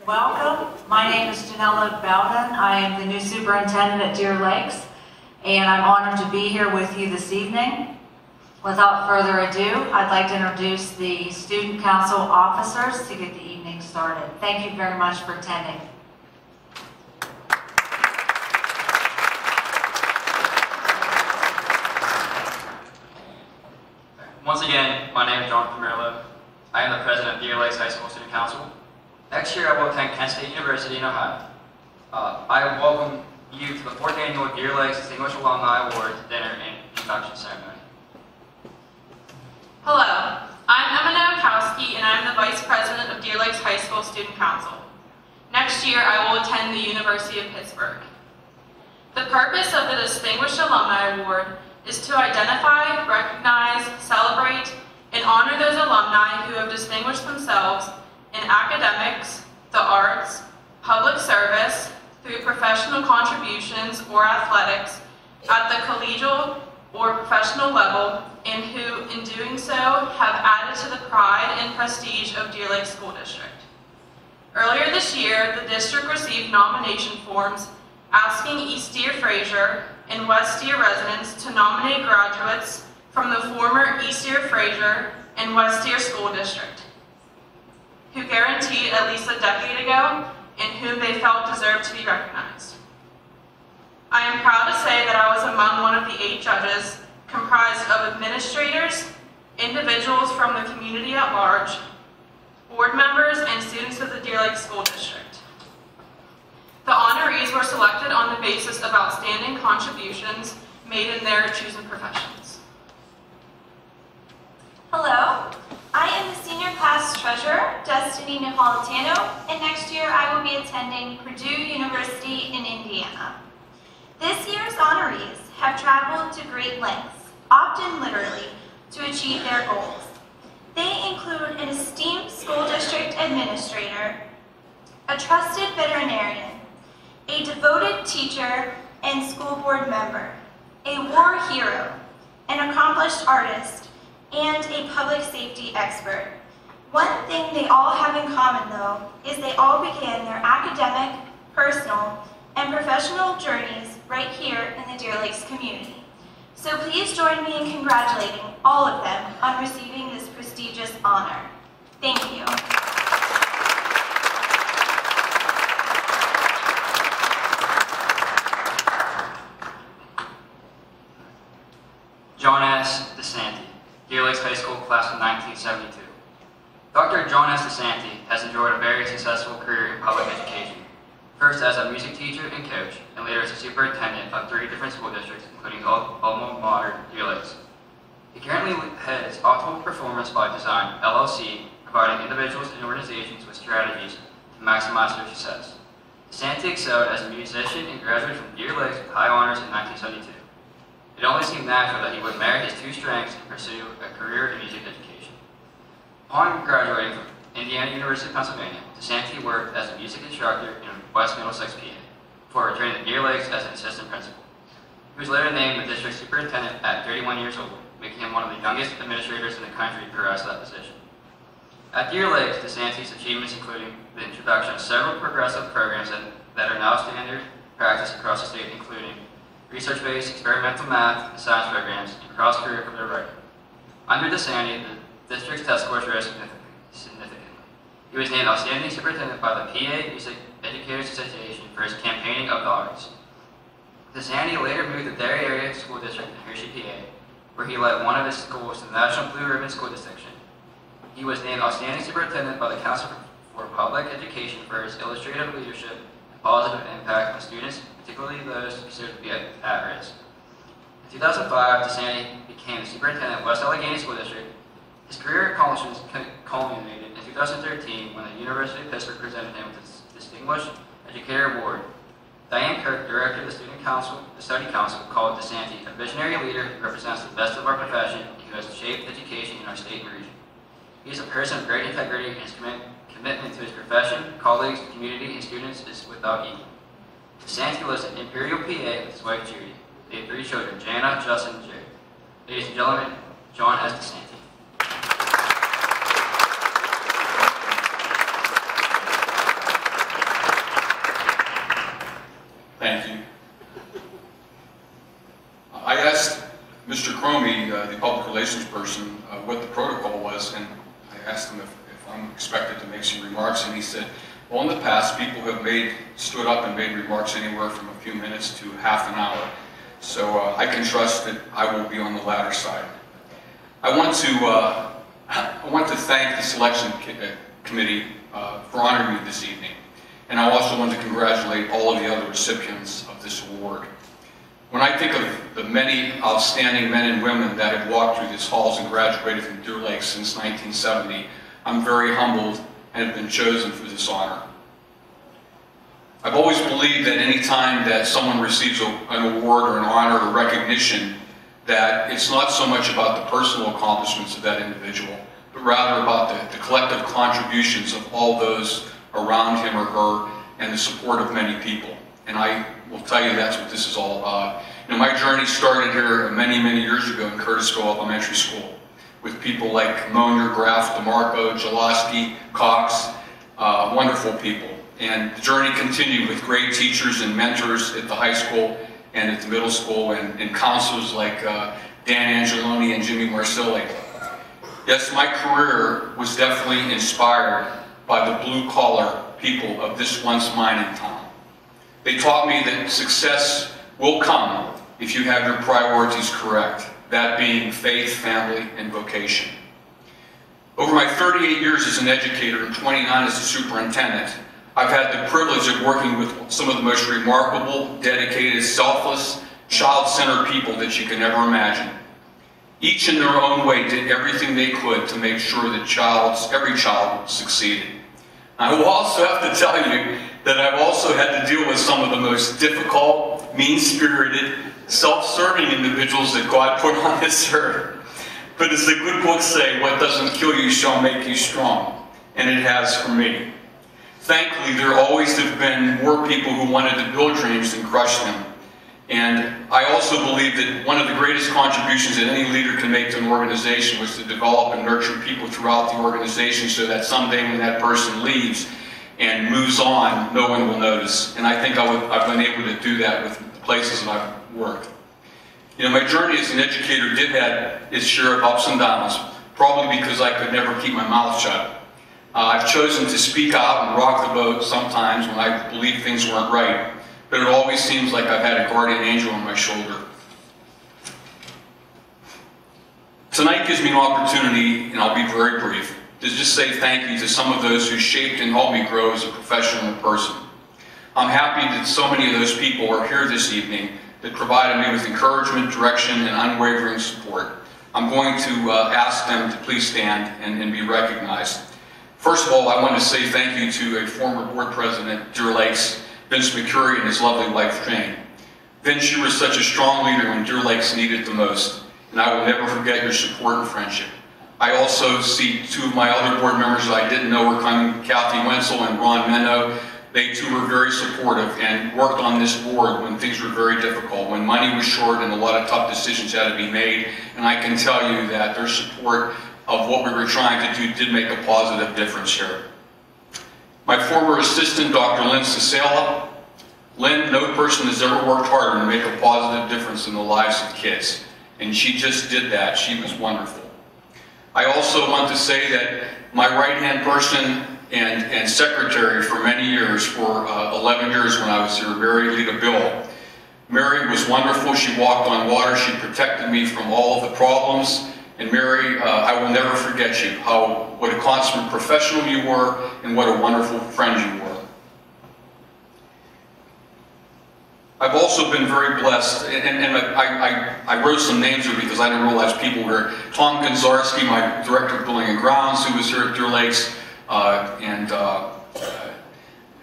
Welcome. My name is Janella Bowden. I am the new superintendent at Deer Lakes, and I'm honored to be here with you this evening. Without further ado, I'd like to introduce the student council officers to get the evening started. Thank you very much for attending. Once again, my name is John Camerlo. I am the president of Deer Lakes High School Student Council. Next year, I will attend Kent State University in Ohio. I welcome you to the 4th Annual Deer Lakes Distinguished Alumni Award dinner and induction ceremony. Hello, I'm Emma Nowakowski, and I'm the Vice President of Deer Lakes High School Student Council. Next year, I will attend the University of Pittsburgh. The purpose of the Distinguished Alumni Award is to identify, recognize, celebrate, and honor those alumni who have distinguished themselves in academics, the arts, public service, through professional contributions or athletics at the collegiate or professional level, and who, in doing so, have added to the pride and prestige of Deer Lakes School District. Earlier this year, the district received nomination forms asking East Deer-Frazer and West Deer residents to nominate graduates from the former East Deer-Frazer and West Deer School District, who guaranteed at least a decade ago and whom they felt deserved to be recognized. I am proud to say that I was among one of the 8 judges, comprised of administrators, individuals from the community at large, board members, and students of the Deer Lakes School District. The honorees were selected on the basis of outstanding contributions made in their chosen professions. Hello, I am the senior class treasurer, Destiny Napolitano, and next year I will be attending Purdue University in Indiana. This year's honorees have traveled to great lengths, often literally, to achieve their goals. They include an esteemed school district administrator, a trusted veterinarian, a devoted teacher and school board member, a war hero, an accomplished artist, and a public safety expert. One thing they all have in common, though, is they all began their academic, personal, and professional journeys right here in the Deer Lakes community. So please join me in congratulating all of them on receiving this prestigious honor. Thank you. John S. DiSanti, Deer Lakes High School, class of 1972. Dr. John S. DiSanti has enjoyed a very successful career in public education, first as a music teacher and coach, and later as a superintendent of 3 different school districts, including alma mater Deer Lakes. He currently heads Optimal Performance by Design, LLC, providing individuals and organizations with strategies to maximize their success. DiSanti excelled as a musician and graduated from Deer Lakes with high honors in 1972. It only seemed natural that he would marry his 2 strengths and pursue a career in music education. Upon graduating from Indiana University of Pennsylvania, DiSanti worked as a music instructor in West Middlesex, PA, before returning to Deer Lakes as an assistant principal. He was later named the district superintendent at 31 years old, making him one of the youngest administrators in the country to rise to that position. At Deer Lakes, DiSanti's achievements including the introduction of several progressive programs that are now standard practice across the state, including research-based experimental math and science programs, and cross-curricular writing. Under DiSanti, the district's test scores rose significantly. He was named Outstanding Superintendent by the PA Music Educators Association for his campaigning of the arts. DiSanti later moved to Derry Area School District in Hershey, PA, where he led one of his schools to the National Blue Ribbon School Distinction. He was named Outstanding Superintendent by the Council for Public Education for his illustrative leadership and positive impact on students, particularly those considered to be at risk. In 2005, DiSanti became the superintendent of West Allegheny School District. His career accomplishments culminated in 2013 when the University of Pittsburgh presented him with the Distinguished Educator Award. Diane Kirk, director of the Study Council, called DiSanti a visionary leader who represents the best of our profession and who has shaped education in our state and region. He is a person of great integrity, and his commitment to his profession, colleagues, community, and students is without equal. DiSanti lives in Imperial, PA with his wife Judy. They have 3 children, Jana, Justin, and Jared. Ladies and gentlemen, John S. DiSanti. relations person what the protocol was, and I asked him if I'm expected to make some remarks, and he said, well, in the past, people have stood up and made remarks anywhere from a few minutes to half an hour. So I can trust that I will be on the latter side. I want to thank the selection committee for honoring me this evening. And I also want to congratulate all of the other recipients of this award. When I think of the many outstanding men and women that have walked through these halls and graduated from Deer Lake since 1970, I'm very humbled and have been chosen for this honor. I've always believed that any time that someone receives an award or an honor or recognition, that it's not so much about the personal accomplishments of that individual, but rather about the collective contributions of all those around him or her and the support of many people. And I will tell you that's what this is all about. You know, my journey started here many, many years ago in Curtis Square Elementary School with people like Moner, Graff, DeMarco, Jaloski, Cox, wonderful people. And the journey continued with great teachers and mentors at the high school and at the middle school, and counselors like Dan Angeloni and Jimmy Marsili. Yes, my career was definitely inspired by the blue-collar people of this once mining town. They taught me that success will come if you have your priorities correct, that being faith, family, and vocation. Over my 38 years as an educator and 29 as a superintendent, I've had the privilege of working with some of the most remarkable, dedicated, selfless, child-centered people that you can ever imagine. Each in their own way did everything they could to make sure that every child succeeded. I will also have to tell you that I've also had to deal with some of the most difficult, mean-spirited, self-serving individuals that God put on this earth. But as the good books say, what doesn't kill you shall make you strong. And it has for me. Thankfully, there always have been more people who wanted to build dreams than crush them. And I also believe that one of the greatest contributions that any leader can make to an organization was to develop and nurture people throughout the organization so that someday when that person leaves and moves on, no one will notice. And I think I've been able to do that with the places that I've worked. You know, my journey as an educator did have its share of ups and downs, probably because I could never keep my mouth shut. I've chosen to speak out and rock the boat sometimes when I believe things weren't right, but it always seems like I've had a guardian angel on my shoulder. Tonight gives me an opportunity, and I'll be very brief, to just say thank you to some of those who shaped and helped me grow as a professional and person. I'm happy that so many of those people are here this evening that provided me with encouragement, direction, and unwavering support. I'm going to ask them to please stand and be recognized. First of all, I want to say thank you to a former board president at Deer Lakes, Vince McCurry, and his lovely wife, Jane. Vince, you were such a strong leader when Deer Lakes needed the most, and I will never forget your support and friendship. I also see two of my other board members that I didn't know were coming, Kathy Wenzel and Ron Menno. They too were very supportive and worked on this board when things were very difficult, when money was short and a lot of tough decisions had to be made. And I can tell you that their support of what we were trying to do did make a positive difference here. My former assistant, Dr. Lynn Cicella. Lynn, no person has ever worked harder to make a positive difference in the lives of kids. And she just did that. She was wonderful. I also want to say that my right-hand person and secretary for many years, for 11 years when I was here, Mary Lita Bill. Mary was wonderful. She walked on water. She protected me from all of the problems. And Mary, I will never forget you, what a consummate professional you were and what a wonderful friend you were. I've also been very blessed, and I wrote some names here because I didn't realize people were. Tom Gonzarski, my director of building and grounds, who was here at Deer Lakes, and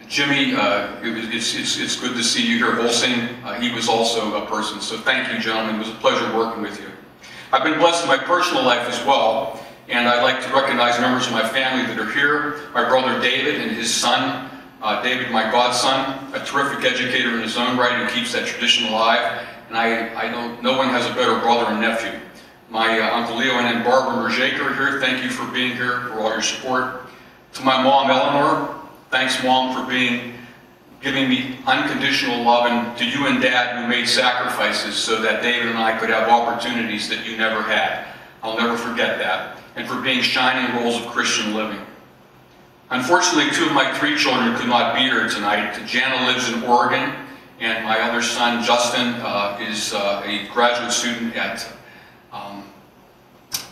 Jimmy, it's good to see you here. Holsing, he was also a person, so thank you, gentlemen. It was a pleasure working with you. I've been blessed in my personal life as well, and I'd like to recognize members of my family that are here. My brother David and his son, David, my godson, a terrific educator in his own right who keeps that tradition alive. And no one has a better brother and nephew. My Uncle Leo and Aunt Barbara Merjaker are here. Thank you for being here, for all your support. To my mom, Eleanor, thanks, Mom, for giving me unconditional love, and to you and Dad who made sacrifices so that David and I could have opportunities that you never had. I'll never forget that, and for being shining roles of Christian living. Unfortunately, 2 of my 3 children could not be here tonight. Jana lives in Oregon, and my other son, Justin, is a graduate student at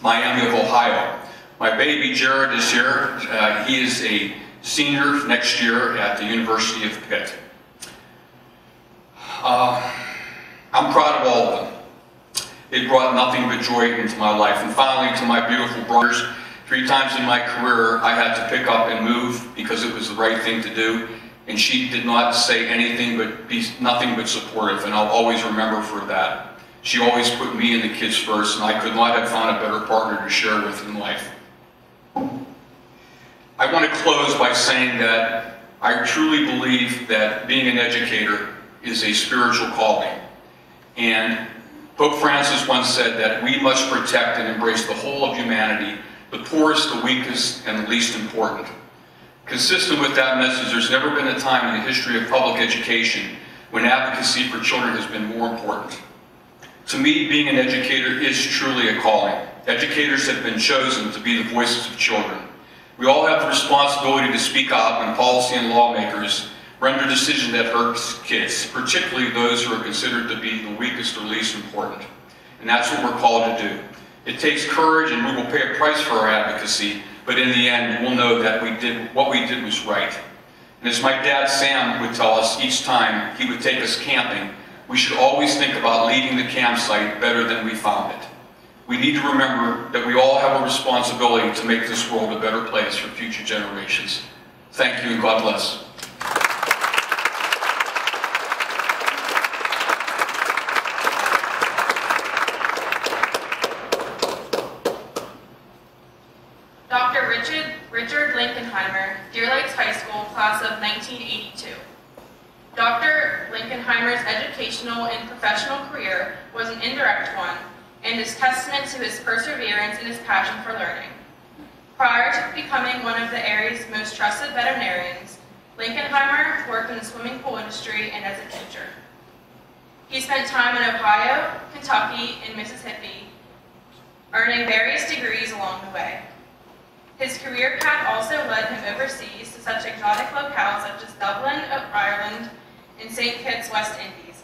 Miami of Ohio. My baby, Jared, is here. He is a senior next year at the University of Pitt. I'm proud of all of them. It brought nothing but joy into my life. And finally, to my beautiful brothers, 3 times in my career, I had to pick up and move because it was the right thing to do. And she did not say anything but be nothing but supportive, and I'll always remember for that. She always put me and the kids first, and I could not have found a better partner to share with in life. I want to close by saying that I truly believe that being an educator is a spiritual calling. And Pope Francis once said that we must protect and embrace the whole of humanity, the poorest, the weakest, and the least important. Consistent with that message, there's never been a time in the history of public education when advocacy for children has been more important. To me, being an educator is truly a calling. Educators have been chosen to be the voices of children. We all have the responsibility to speak out when policy and lawmakers render decisions that hurt kids, particularly those who are considered to be the weakest or least important. And that's what we're called to do. It takes courage, and we will pay a price for our advocacy, but in the end, we'll know that what we did was right. And as my dad, Sam, would tell us each time he would take us camping, we should always think about leaving the campsite better than we found it. We need to remember that we all have a responsibility to make this world a better place for future generations. Thank you, and God bless. Dr. Richard Linkenheimer, Deer Lakes High School, class of 1982. Dr. Linkenheimer's educational and professional career was an indirect one, and is testament to his perseverance and his passion for learning. Prior to becoming one of the area's most trusted veterinarians, Linkenheimer worked in the swimming pool industry and as a teacher. He spent time in Ohio, Kentucky, and Mississippi, earning various degrees along the way. His career path also led him overseas to such exotic locales such as Dublin, Ireland, and St. Kitts, West Indies,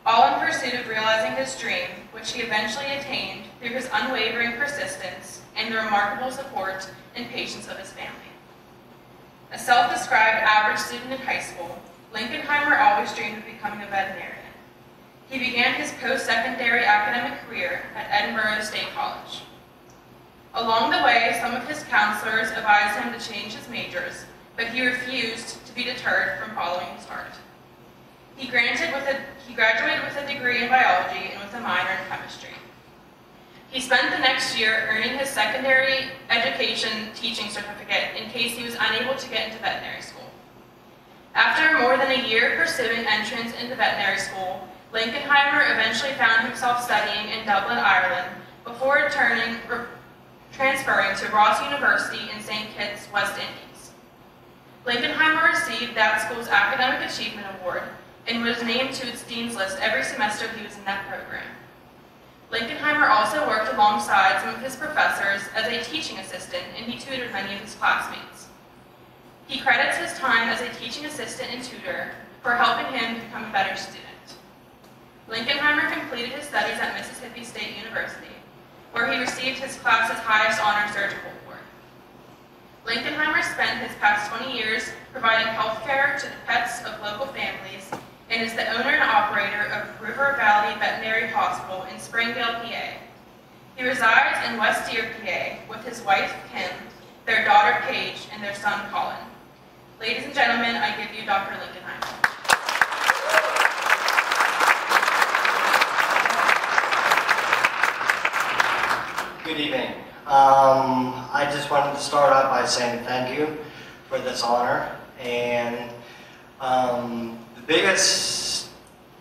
all in pursuit of realizing his dream, which he eventually attained through his unwavering persistence and the remarkable support and patience of his family. A self-described average student in high school, Linkenheimer always dreamed of becoming a veterinarian. He began his post-secondary academic career at Edinburgh State College. Along the way, some of his counselors advised him to change his majors, but he refused to be deterred from following his heart. He graduated with a degree in biology and with a minor in chemistry. He spent the next year earning his secondary education teaching certificate in case he was unable to get into veterinary school. After more than a year pursuing entrance into veterinary school, Linkenheimer eventually found himself studying in Dublin, Ireland, before transferring to Ross University in St. Kitts, West Indies. Linkenheimer received that school's Academic Achievement Award and was named to its dean's list every semester he was in that program. Linkenheimer also worked alongside some of his professors as a teaching assistant, and he tutored many of his classmates. He credits his time as a teaching assistant and tutor for helping him become a better student. Linkenheimer completed his studies at Mississippi State University, where he received his class's highest honor surgical award. Linkenheimer spent his past 20 years providing health care to the pets of local families and is the owner and operator of River Valley Veterinary Hospital in Springdale, PA. He resides in West Deer, PA, with his wife, Kim, their daughter, Paige, and their son, Colin. Ladies and gentlemen, I give you Dr. Linkenheimer. Good evening. I just wanted to start out by saying thank you for this honor, and the biggest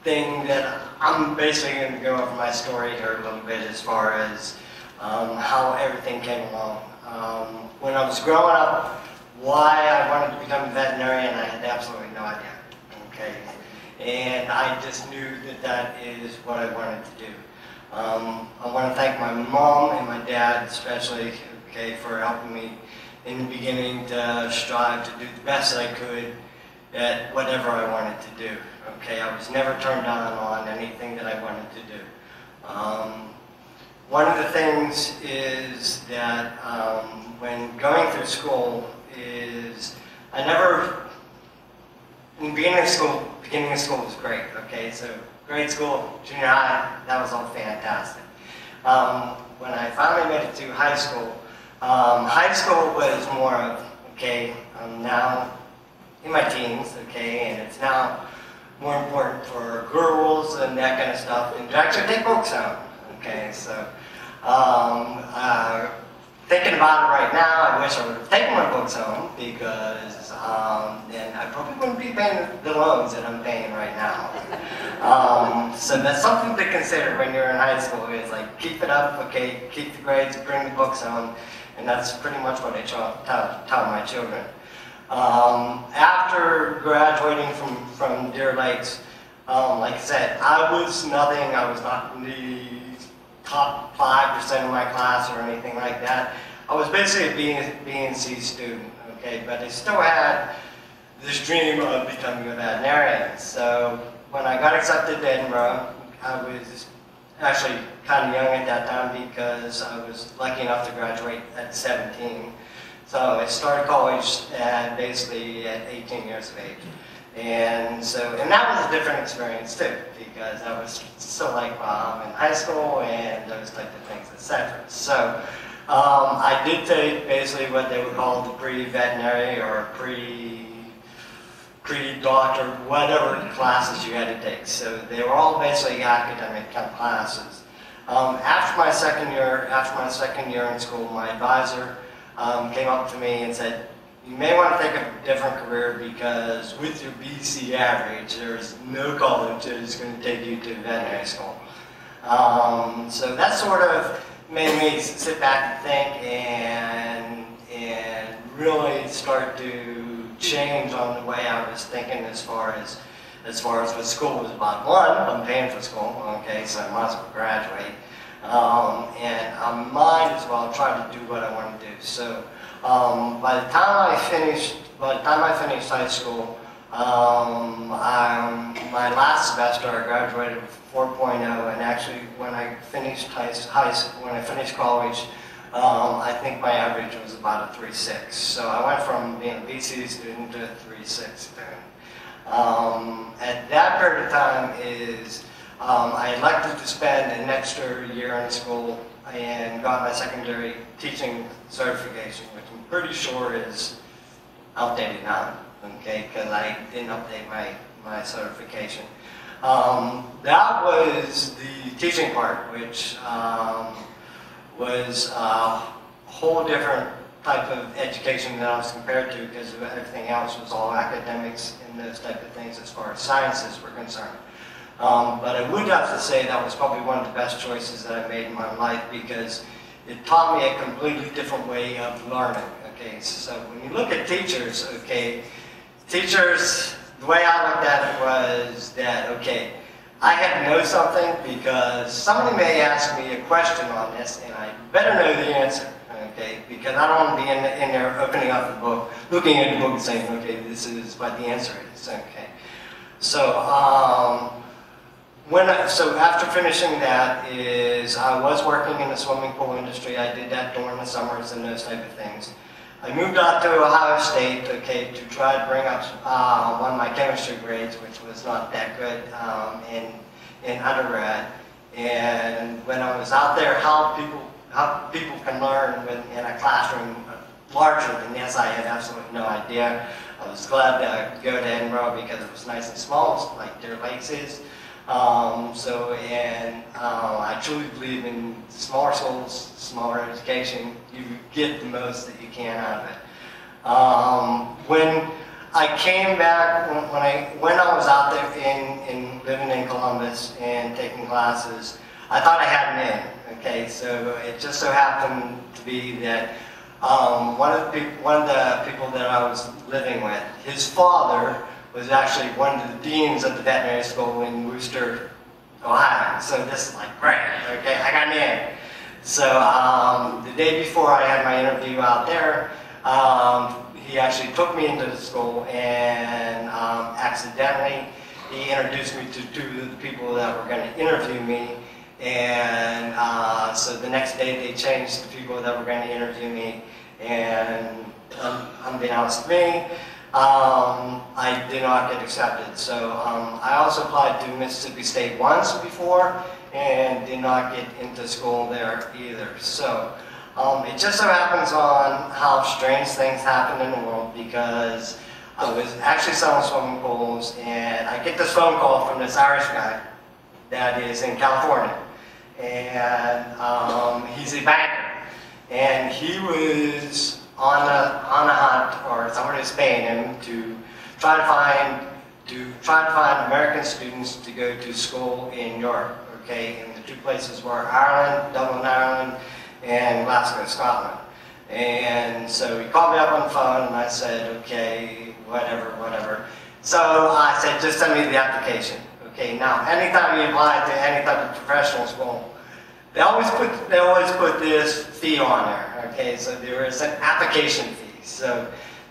thing that I'm basically going to go over my story here a little bit as far as how everything came along. When I was growing up, why I wanted to become a veterinarian, I had absolutely no idea. Okay, and I just knew that that is what I wanted to do. I want to thank my mom and my dad especially, okay, for helping me in the beginning to strive to do the best I could at whatever I wanted to do. Okay, I was never turned down on anything that I wanted to do. One of the things is that when going through school is in the beginning of school was great. Okay, so grade school, junior high, that was all fantastic. When I finally made it to high school was more of, okay, I'm now in my teens, okay, and it's now more important for girls and that kind of stuff, and to actually take books home, okay, so thinking about it right now, I wish I would have taken my books home, because then I probably wouldn't be paying the loans that I'm paying right now. So that's something to consider when you're in high school, is like, keep it up, okay, keep the grades, bring the books home, and that's pretty much what I tell my children. After graduating from Deer Lakes, like I said, I was nothing. I was not in the top 5% of my class or anything like that. I was basically a B and C student, okay, but I still had this dream of becoming a veterinarian. So when I got accepted to Edinburgh, I was actually kind of young at that time, because I was lucky enough to graduate at 17. So I started college basically at 18 years of age. And that was a different experience too, because I was still like in high school and those type of things, etc. So I did take basically what they would call the pre-veterinary or pre-doctor, whatever classes you had to take. So they were all basically academic kind of classes. After my second year in school, my advisor came up to me and said, you may want to take a different career, because with your BC average, there's no college that is going to take you to veterinary school. So that sort of made me sit back and think and really start to change on the way I was thinking as far as what school was about. One, I'm paying for school, okay, so I might as well graduate. And I might as well try to do what I want to do. So by the time I finished high school, my last semester I graduated with 4.0, and actually when I finished college, I think my average was about a 3.6. So I went from being a BC student to a 3.6 student. At that period of time I elected to spend an extra year in school and got my secondary teaching certification, which I'm pretty sure is outdated now, okay, because I didn't update my certification. That was the teaching part, which was a whole different type of education that I was compared to, because everything else was all academics and those type of things as far as sciences were concerned. But I would have to say that was probably one of the best choices that I made in my life, because it taught me a completely different way of learning. Okay, so when you look at teachers, okay, teachers, the way I looked at it was that, okay, I had to know something, because somebody may ask me a question on this and I better know the answer, okay, because I don't want to be in there opening up the book, looking at the book and saying, okay, this is what the answer is, okay. So, so after finishing that I was working in the swimming pool industry. I did that during the summers and those type of things. I moved out to Ohio State, okay, to try to bring up one of my chemistry grades, which was not that good in undergrad. And when I was out there, how people can learn in a classroom larger than this, I had absolutely no idea. I was glad to go to Edinburgh because it was nice and small, like Deer Lakes is. I truly believe in smaller schools, smaller education. You get the most that you can out of it. When I came back, when I was out there in living in Columbus and taking classes, I thought I had an in. Okay, so it just so happened to be that one of the people that I was living with, his father was actually one of the deans of the veterinary school in Worcester, Ohio. So this is like, great, okay, I got in. So the day before I had my interview out there, he actually took me into the school and accidentally he introduced me to two of the people that were going to interview me. And so the next day they changed the people that were going to interview me. And unbeknownst to me, I did not get accepted. So I also applied to Mississippi State once before and did not get into school there either. So it just so happens on how strange things happen in the world, because I was actually selling swimming pools and I get this phone call from this Irish guy that is in California. And he's a banker. And he was on a hunt, or somebody was paying him to try to find American students to go to school in Europe. Okay, and the two places were Ireland, Dublin, Ireland, and Glasgow, Scotland. And so he called me up on the phone, and I said, okay, whatever. So I said, just send me the application. Okay, now anytime you apply to any type of professional school, they always put this fee on there. Okay, so there is an application fee. So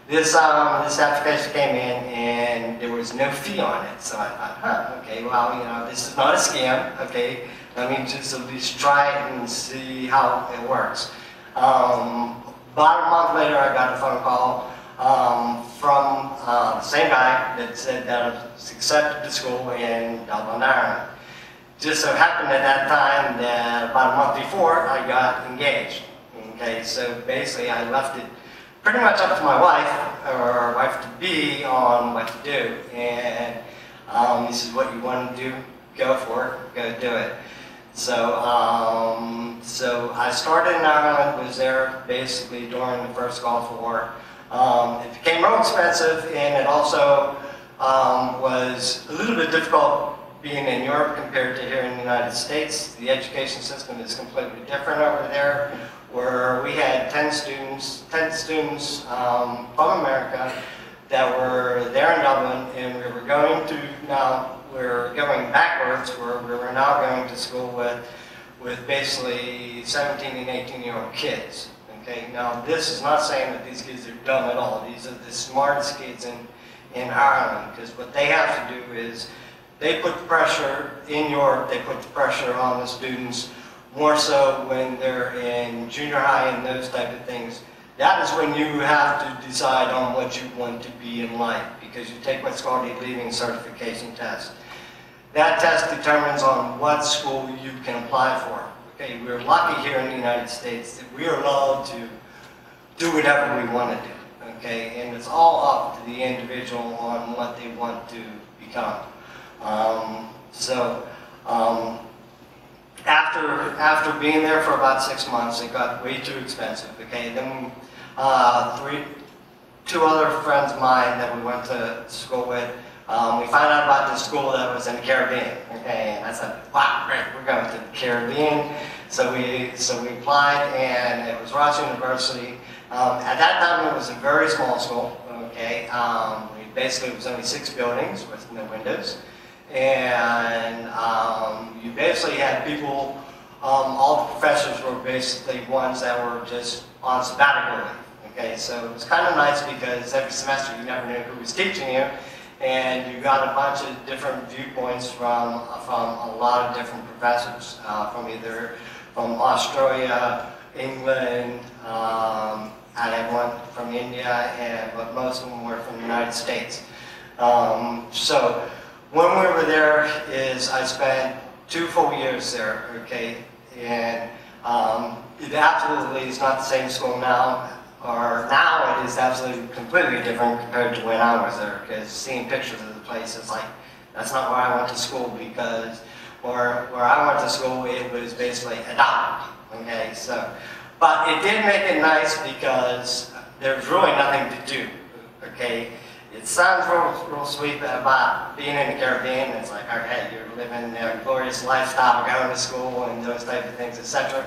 this application came in and there was no fee on it. So I thought, okay, well, you know, this is not a scam. Okay, let me just at least try it and see how it works. About a month later, I got a phone call from the same guy that said that I was accepted to school in Dublin, Ireland. Just so happened at that time that about a month before, I got engaged. Okay, so basically I left it pretty much up to my wife, or wife-to-be, on what to do. And he says, what you want to do, go for it, go do it. So, so I started in Ireland, was there basically during the first Gulf War. It became real expensive, and it also was a little bit difficult being in Europe compared to here in the United States. The education system is completely different over there, where we had 10 students from America that were there in Dublin, and we were going backwards, where we were now going to school with basically 17 and 18-year-old kids. Okay, now this is not saying that these kids are dumb at all. These are the smartest kids in Ireland, because what they have to do is they put the pressure in Europe, they put the pressure on the students, more so when they're in junior high and those type of things. That is when you have to decide on what you want to be in life, because you take what's called a leaving certification test. That test determines on what school you can apply for. Okay, we're lucky here in the United States that we are allowed to do whatever we want to do. Okay, and it's all up to the individual on what they want to become. After being there for about 6 months, it got way too expensive. Okay, then two other friends of mine that we went to school with, we found out about this school that was in the Caribbean. Okay, and I said, wow, great, we're going to the Caribbean. So we applied, and it was Ross University. At that time, it was a very small school. Okay, basically it was only 6 buildings with no windows. And you basically had people, all the professors were basically ones that were just on sabbatical leave. Okay, so it was kind of nice because every semester you never knew who was teaching you, and you got a bunch of different viewpoints from a lot of different professors, from Australia, England. I had one from India, but most of them were from the United States. So when we were there, I spent 2 full years there, okay, and it absolutely is not the same school now, or now it is absolutely completely different compared to when I was there, because seeing pictures of the place, it's like, that's not where I went to school, because where I went to school, it was basically adopted, okay, so, but it did make it nice because there's really nothing to do, okay. It sounds real sweet about being in the Caribbean. It's like, okay, you're living a glorious lifestyle, going to school and those type of things, etc.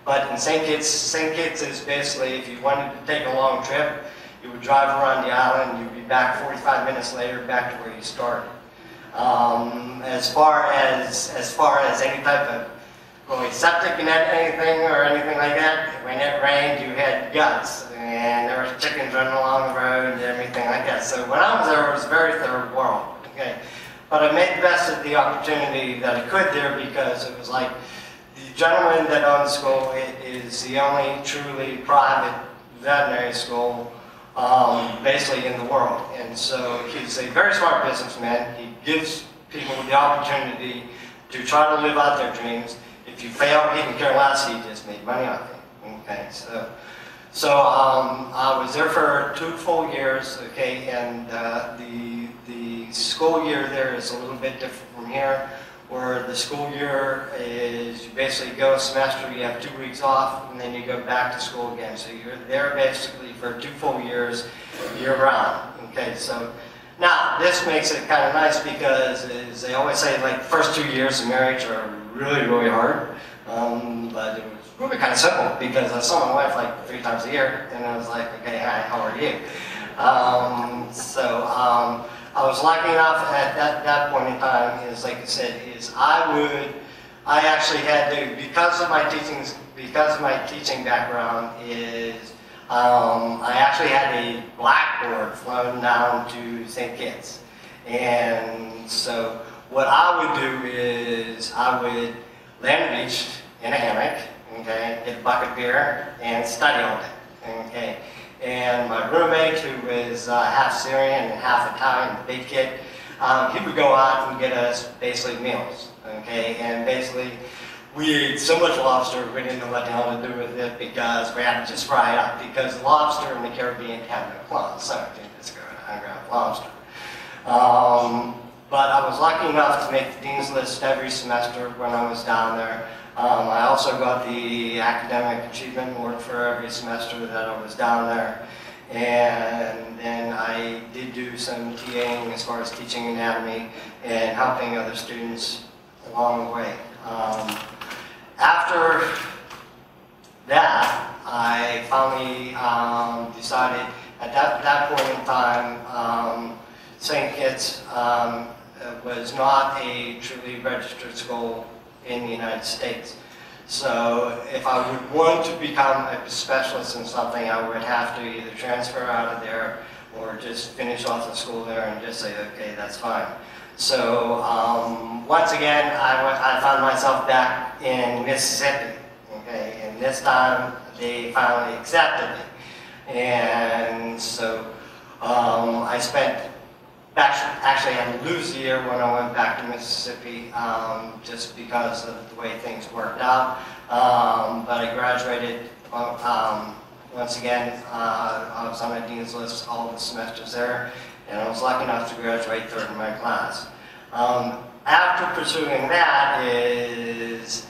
But in St. Kitts is basically, if you wanted to take a long trip, you would drive around the island, you'd be back 45 minutes later, back to where you started. As far as any type of really septic and anything or anything like that, when it rained, you had guts, and there was chickens running along the road and everything like that. So when I was there, it was a very third world. Okay, but I made the best of the opportunity that I could there, because it was like the gentleman that owned the school, it is the only truly private veterinary school basically in the world. And so he's a very smart businessman. He gives people the opportunity to try to live out their dreams. If you fail, he can care less. He just made money off it. Okay, so I was there for 2 full years. Okay, and the school year there is a little bit different from here, where the school year is you basically go a semester, you have 2 weeks off, and then you go back to school again. So you're there basically for 2 full years, year round. Okay, so now this makes it kind of nice, because as they always say, like the first 2 years of marriage are really, really hard. But it was really kind of simple, because I saw my wife like 3 times a year, and I was like, okay, hi, how are you? I was lucky enough at that point in time, is like I said, is I actually had to, because of my teaching background, is I actually had a blackboard flown down to St. Kitts. And so what I would do is I would lay on the beach in a hammock, okay, get a bucket of beer, and study all day, okay. And my roommate, who was half Syrian and half Italian, the big kid, he would go out and get us basically meals, okay. And basically, we ate so much lobster, we didn't know what the hell to do with it, because we had to just fry it up, because lobster in the Caribbean have no claws, so I didn't just go and grab lobster. But I was lucky enough to make the Dean's List every semester when I was down there. I also got the Academic Achievement Award for every semester that I was down there. And then I did do some TAing as far as teaching anatomy and helping other students along the way. After that, I finally decided at that point in time, St. Kitts was not a truly registered school in the United States. So if I would want to become a specialist in something, I would have to either transfer out of there or just finish off the school there and just say, okay, that's fine. So once again, I found myself back in Mississippi, okay, and this time they finally accepted me. And so I spent, actually I had to lose a year when I went back to Mississippi, just because of the way things worked out. But I graduated once again. I was on the Dean's List all the semesters there, and I was lucky enough to graduate 3rd in my class. After pursuing that is,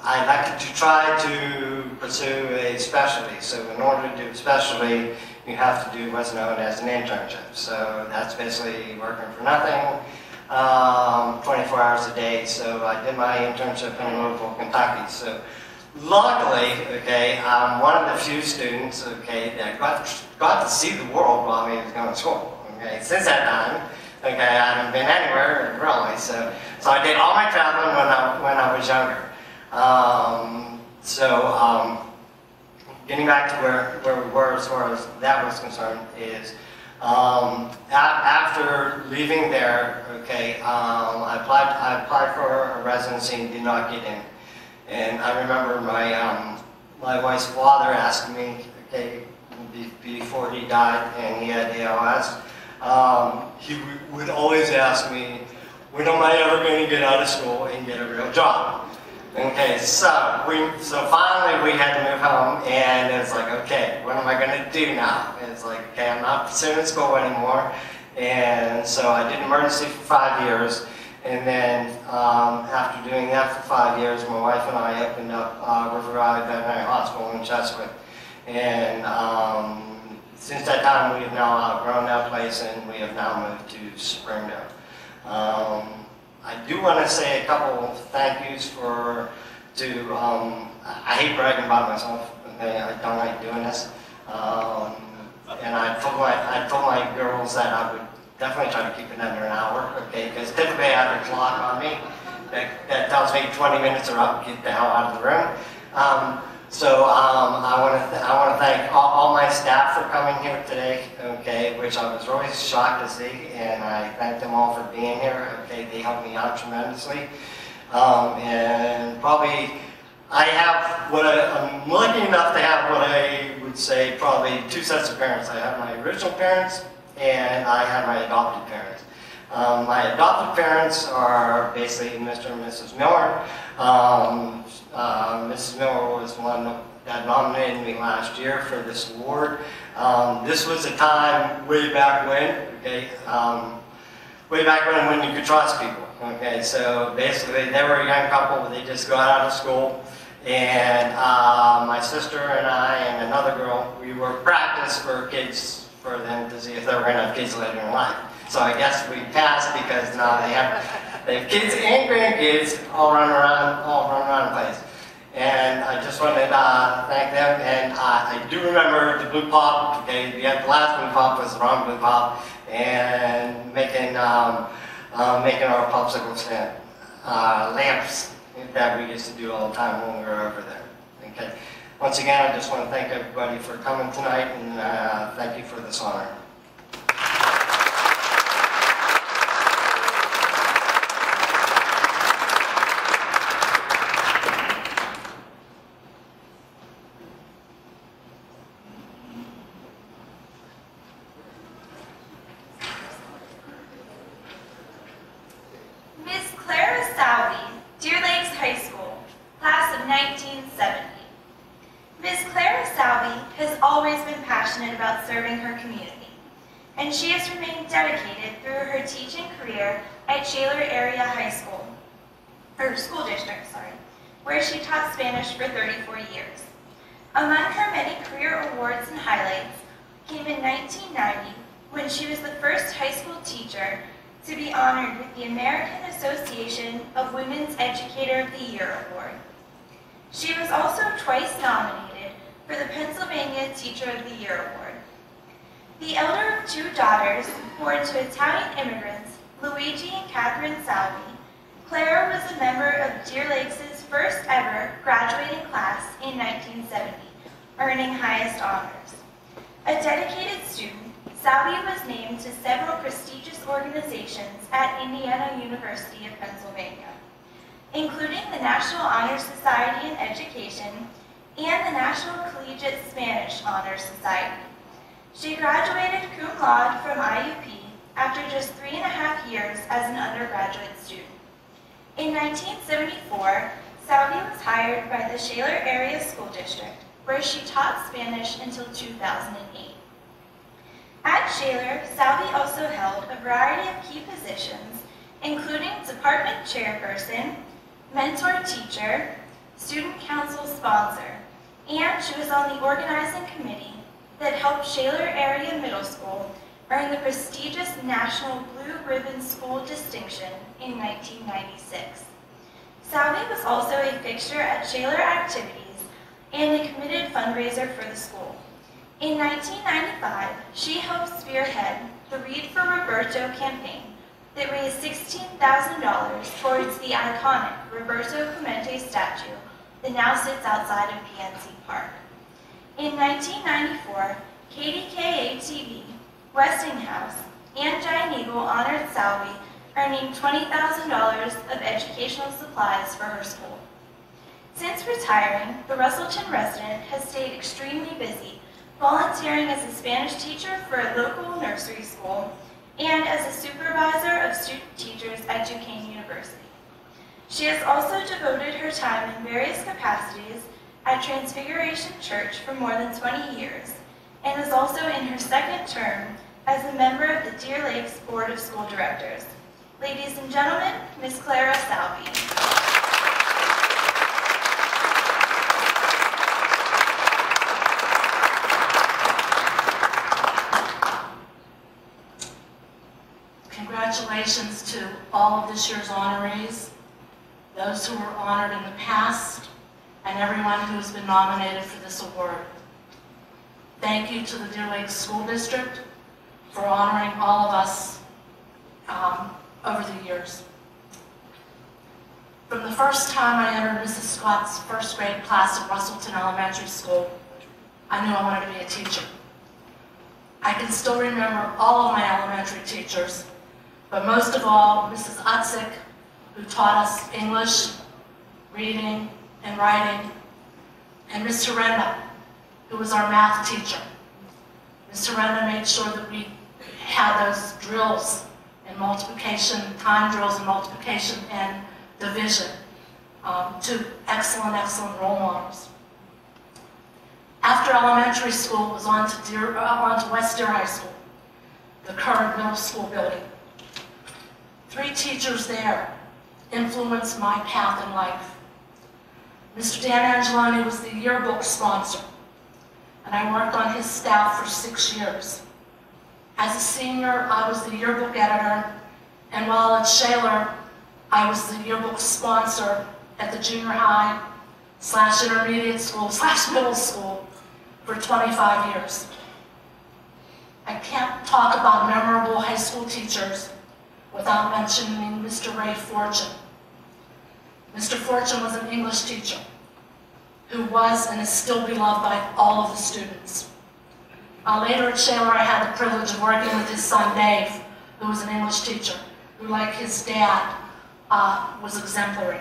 I elected to try to pursue a specialty. So in order to do a specialty, you have to do what's known as an internship. So that's basically working for nothing, 24 hours a day. So I did my internship in Louisville, Kentucky. So luckily, okay, I'm one of the few students, okay, that got to see the world while I was going to school. Okay, since that time, okay, I haven't been anywhere really. So I did all my traveling when I was younger. Getting back to where we were as far as that was concerned is, after leaving there, okay, I applied for a residency and did not get in. And I remember my wife's father asking me, okay, before he died and he had ALS, he would always ask me, when am I ever going to get out of school and get a real job? Okay, so finally we had to move home, and it's like, okay, what am I going to do now? And it's like, okay, I'm not pursuing school anymore. And so I did emergency for 5 years, and then after doing that for 5 years, my wife and I opened up River Valley Veterinary Hospital in Chesapeake. And since that time, we have now outgrown that place, and we have now moved to Springdale. I do want to say a couple of thank yous I hate bragging about myself, okay? I don't like doing this. And I told my girls that I would definitely try to keep it under an hour, okay? Because typically I have a clock on me that tells me 20 minutes are up, get the hell out of the room. I want to thank all my staff for coming here today, okay, which I was really shocked to see, and I thank them all for being here, okay, they helped me out tremendously. And probably I'm lucky enough to have what I would say probably two sets of parents. I have my original parents and I have my adopted parents. My adopted parents are basically Mr. and Mrs. Miller. Mrs. Miller was one that nominated me last year for this award. This was a time way back when, okay, when you could trust people. Okay, so basically they were a young couple, they just got out of school, and my sister and I and another girl, we were practice for kids, for them to see if they were going to have kids later in life. So I guess we passed because now they have kids and grandkids all run around the place. And I just wanted to thank them, and I do remember the blue pop, okay, the last blue pop was the wrong blue pop, and making our popsicle stand, lamps that we used to do all the time when we were over there. Okay. Once again, I just want to thank everybody for coming tonight, and thank you for this honor. Miss Clara Salvi, Deer Lakes High School, class of 1970. Miss Clara Salvi has always been passionate about serving her community, and she has remained dedicated through her teaching career at Shaler Area High School, or School District, where she taught Spanish for 34 years. Among her many career awards and highlights came in 1990 when she was the first high school teacher to be honored with the American Association of Women's Educator of the Year Award. She was also twice nominated for the Pennsylvania Teacher of the Year Award. The elder of two daughters born to Italian immigrants, Luigi and Catherine Salvi, Clara was a member of Deer Lakes' first ever graduating class in 1970, earning highest honors. A dedicated student, Salvi was named to several prestigious organizations at Indiana University of Pennsylvania, including the National Honor Society in Education and the National Collegiate Spanish Honor Society. She graduated cum laude from IUP after just 3.5 years as an undergraduate student. In 1974, Salvi was hired by the Shaler Area School District, where she taught Spanish until 2008. At Shaler, Salvi also held a variety of key positions, including department chairperson, mentor teacher, student council sponsor, and she was on the organizing committee that helped Shaler Area Middle School earn the prestigious National Blue Ribbon School distinction in 1996. Salvi was also a fixture at Shaler activities and a committed fundraiser for the school. In 1995, she helped spearhead the Read for Roberto campaign that raised $16,000 towards the iconic Roberto Clemente statue that now sits outside of PNC Park. In 1994, KDKA-TV, Westinghouse, and Giant Eagle honored Salvi, earning $20,000 of educational supplies for her school. Since retiring, the Russellton resident has stayed extremely busy, volunteering as a Spanish teacher for a local nursery school and as a supervisor of student teachers at Duquesne University. She has also devoted her time in various capacities at Transfiguration Church for more than 20 years and is also in her second term as a member of the Deer Lakes Board of School Directors. Ladies and gentlemen, Miss Clara Salvi. Congratulations to all of this year's honorees, those who were honored in the past, and everyone who has been nominated for this award. Thank you to the Deer Lakes School District for honoring all of us over the years. From the first time I entered Mrs. Scott's first grade class at Russellton Elementary School, I knew I wanted to be a teacher. I can still remember all of my elementary teachers, but most of all, Mrs. Utzik, who taught us English, reading, and writing, and Miss Horrenda, who was our math teacher. Miss Horrenda made sure that we had those drills and multiplication, time drills and multiplication and division, two excellent, excellent role models. After elementary school, it was on to West Deer High School, the current middle school building. 3 teachers there influenced my path in life. Mr. Dan Angeloni was the yearbook sponsor, and I worked on his staff for 6 years. As a senior, I was the yearbook editor, and while at Shaler, I was the yearbook sponsor at the junior high / intermediate school / middle school for 25 years. I can't talk about memorable high school teachers without mentioning Mr. Ray Fortune. Mr. Fortune was an English teacher who was and is still beloved by all of the students. Later at Shaler, I had the privilege of working with his son Dave, who was an English teacher, who, like his dad, was exemplary.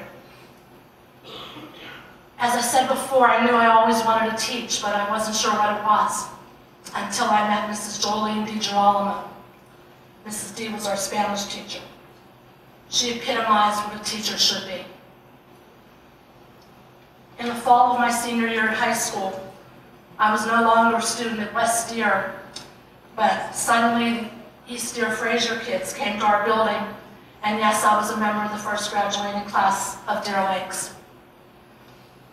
As I said before, I knew I always wanted to teach, but I wasn't sure what it was until I met Mrs. Jolene DiGirolamo. Mrs. D was our Spanish teacher. She epitomized what a teacher should be. In the fall of my senior year at high school, I was no longer a student at West Deer, but suddenly East Deer-Frazer kids came to our building, and yes, I was a member of the first graduating class of Deer Lakes.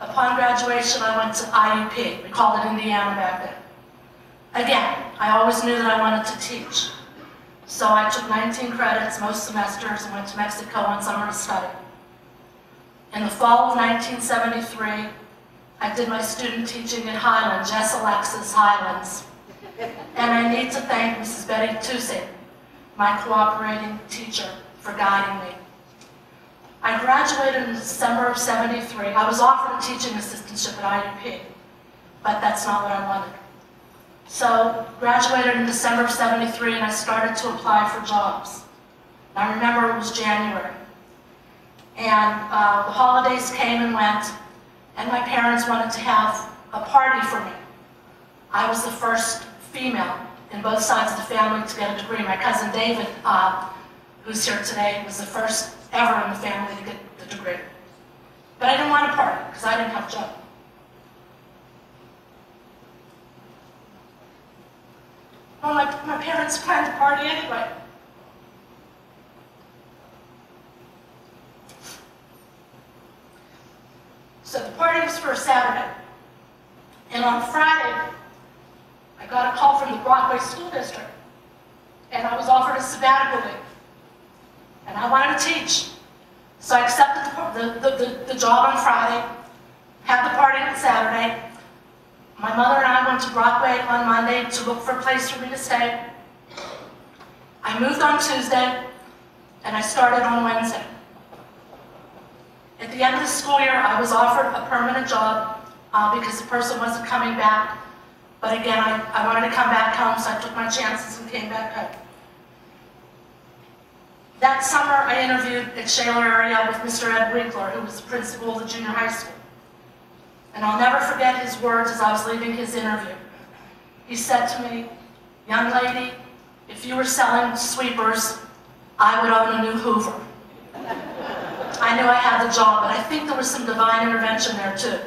Upon graduation, I went to IUP. We called it Indiana back then. Again, I always knew that I wanted to teach. So I took 19 credits most semesters and went to Mexico one summer to study. In the fall of 1973, I did my student teaching at Highlands, yes, Alexis, Highlands. And I need to thank Mrs. Betty Tusey, my cooperating teacher, for guiding me. I graduated in December of '73. I was offered a teaching assistantship at IUP, but that's not what I wanted. So, graduated in December of '73, and I started to apply for jobs. And I remember it was January. And the holidays came and went, and my parents wanted to have a party for me. I was the first female in both sides of the family to get a degree. My cousin David, who's here today, was the first ever in the family to get the degree. But I didn't want a party, because I didn't have a job. Well, my parents planned a party anyway. So the party was for a Saturday. And on Friday, I got a call from the Broadway School District. And I was offered a sabbatical leave. And I wanted to teach. So I accepted the job on Friday, had the party on Saturday. My mother and I went to Broadway on Monday to look for a place for me to stay. I moved on Tuesday, and I started on Wednesday. At the end of the school year, I was offered a permanent job because the person wasn't coming back. But again, I wanted to come back home, so I took my chances and came back home. That summer, I interviewed at Shaler area with Mr. Ed Winkler, who was the principal of the junior high school. And I'll never forget his words as I was leaving his interview. He said to me, "Young lady, if you were selling sweepers, I would own a new Hoover." I knew I had the job, but I think there was some divine intervention there too.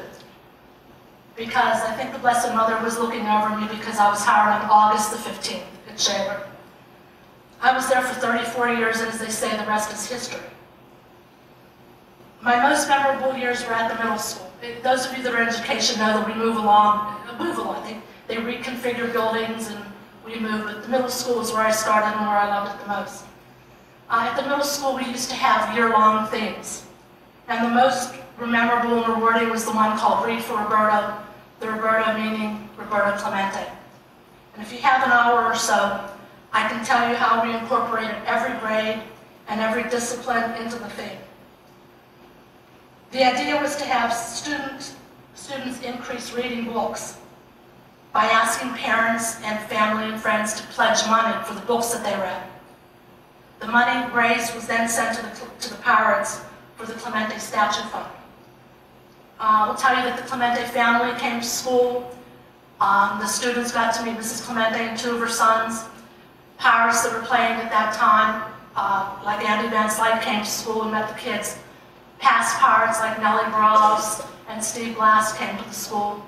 Because I think the Blessed Mother was looking over me because I was hired on August the 15th at Shaler. I was there for 34 years, and as they say, the rest is history. My most memorable years were at the middle school. Those of you that are in education know that we move along. They reconfigure buildings and we move, but the middle school is where I started and where I loved it the most. At the middle school, we used to have year-long things. And the most memorable and rewarding was the one called Read for Roberto, the Roberto meaning Roberto Clemente. And if you have an hour or so, I can tell you how we incorporated every grade and every discipline into the theme. The idea was to have students increase reading books by asking parents and family and friends to pledge money for the books that they read. The money raised was then sent to the Pirates for the Clemente Statue Fund. I'll tell you that the Clemente family came to school. The students got to meet Mrs. Clemente and two of her sons. Pirates that were playing at that time, like Andy Van Slyke, came to school and met the kids. Past Pirates like Nellie Groves and Steve Glass came to the school.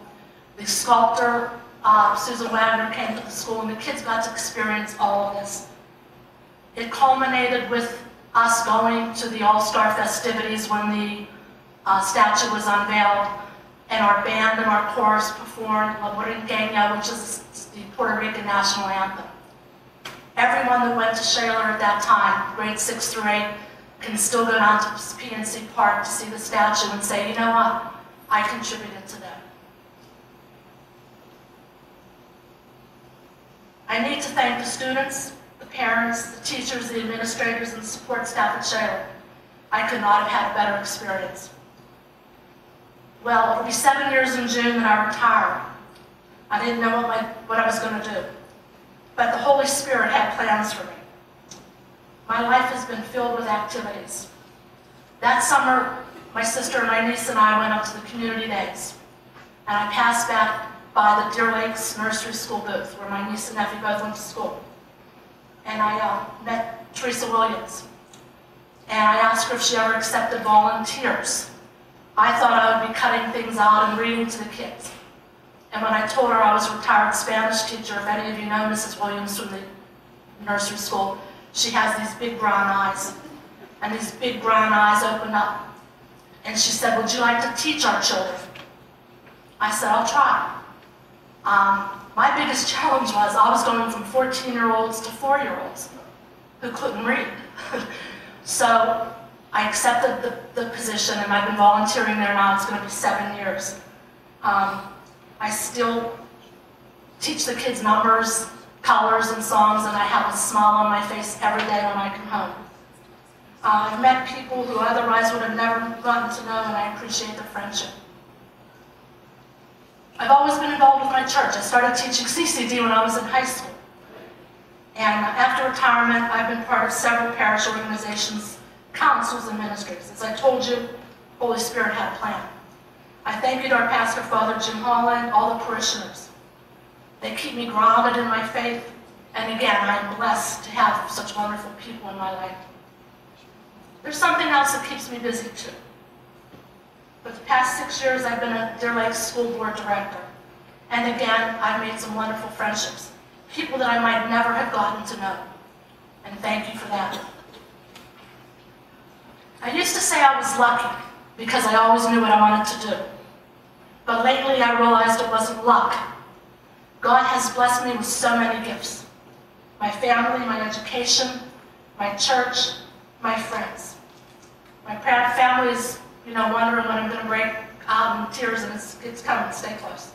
The sculptor, Susan Wagner, came to the school, and the kids got to experience all of this. It culminated with us going to the All-Star festivities when the statue was unveiled, and our band and our chorus performed La Borinqueña, which is the Puerto Rican national anthem. Everyone that went to Shaler at that time, grades 6 through 8, can still go down to PNC Park to see the statue and say, you know what, I contributed to them. I need to thank the students, the parents, the teachers, the administrators, and the support staff at Shaler. I could not have had a better experience. Well, it'll be 7 years in June that I retire. I didn't know what I was going to do, but the Holy Spirit had plans for me. My life has been filled with activities. That summer, my sister and my niece and I went up to the community days, and I passed back by the Deer Lakes Nursery School booth where my niece and nephew both went to school. And I met Teresa Williams, and I asked her if she ever accepted volunteers. I thought I would be cutting things out and reading to the kids. And when I told her I was a retired Spanish teacher, if any of you know Mrs. Williams from the nursery school, she has these big brown eyes. And these big brown eyes opened up. And she said, would you like to teach our children? I said, I'll try. My biggest challenge was I was going from 14-year-olds to 4-year-olds who couldn't read. So I accepted the position, and I've been volunteering there now. It's going to be 7 years. I still teach the kids numbers, colors, and songs, and I have a smile on my face every day when I come home. I've met people who otherwise would have never gotten to know, and I appreciate the friendship. I've always been involved with my church. I started teaching CCD when I was in high school. And after retirement, I've been part of several parish organizations, councils, and ministries. As I told you, Holy Spirit had a plan. I thank you to our pastor, Father Jim Holland, all the parishioners. They keep me grounded in my faith, and again, I am blessed to have such wonderful people in my life. There's something else that keeps me busy too. For the past 6 years, I've been a Deer Lake School Board Director. And again, I've made some wonderful friendships. People that I might never have gotten to know. And thank you for that. I used to say I was lucky because I always knew what I wanted to do. But lately I realized it wasn't luck. God has blessed me with so many gifts. My family, my education, my church, my friends. My family is, wondering when I'm going to break out in tears, and it's coming. Stay close.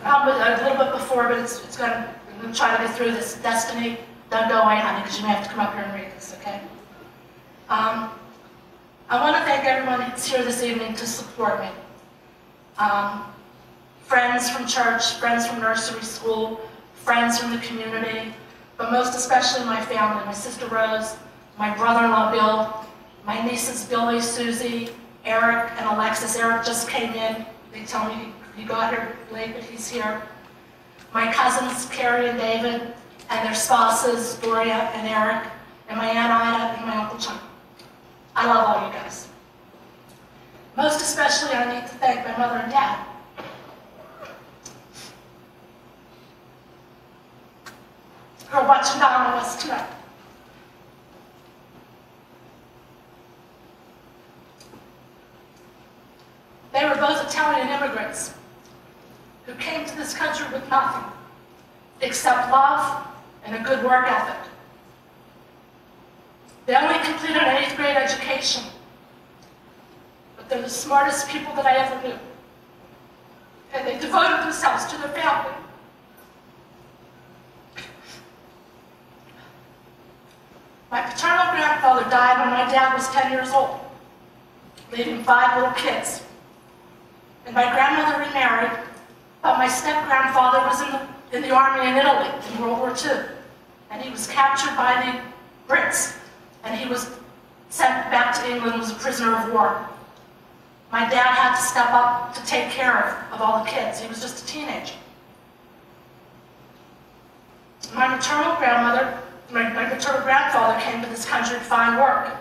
Probably a little bit before, but it's going to. I'm going to try to get through this. Destiny, don't go away, honey, because you may have to come up here and read this, okay? I want to thank everyone who's here this evening to support me. Friends from church, friends from nursery school, friends from the community, but most especially my family, my sister Rose, my brother-in-law Bill, my nieces Billy, Susie, Eric, and Alexis. Eric just came in. They tell me he got here late, but he's here. My cousins Carrie and David, and their spouses Gloria and Eric, and my Aunt Ida and my Uncle John. I love all you guys. Most especially, I need to thank my mother and dad. Who are watching down on us tonight. They were both Italian immigrants who came to this country with nothing except love and a good work ethic. They only completed an 8th grade education, but they're the smartest people that I ever knew. And they devoted themselves to their family. My paternal grandfather died when my dad was 10 years old, leaving 5 little kids. And my grandmother remarried, but my step-grandfather was in the army in Italy in World War II. And he was captured by the Brits, and he was sent back to England and was a prisoner of war. My dad had to step up to take care of all the kids. He was just a teenager. My maternal grandfather came to this country to find work,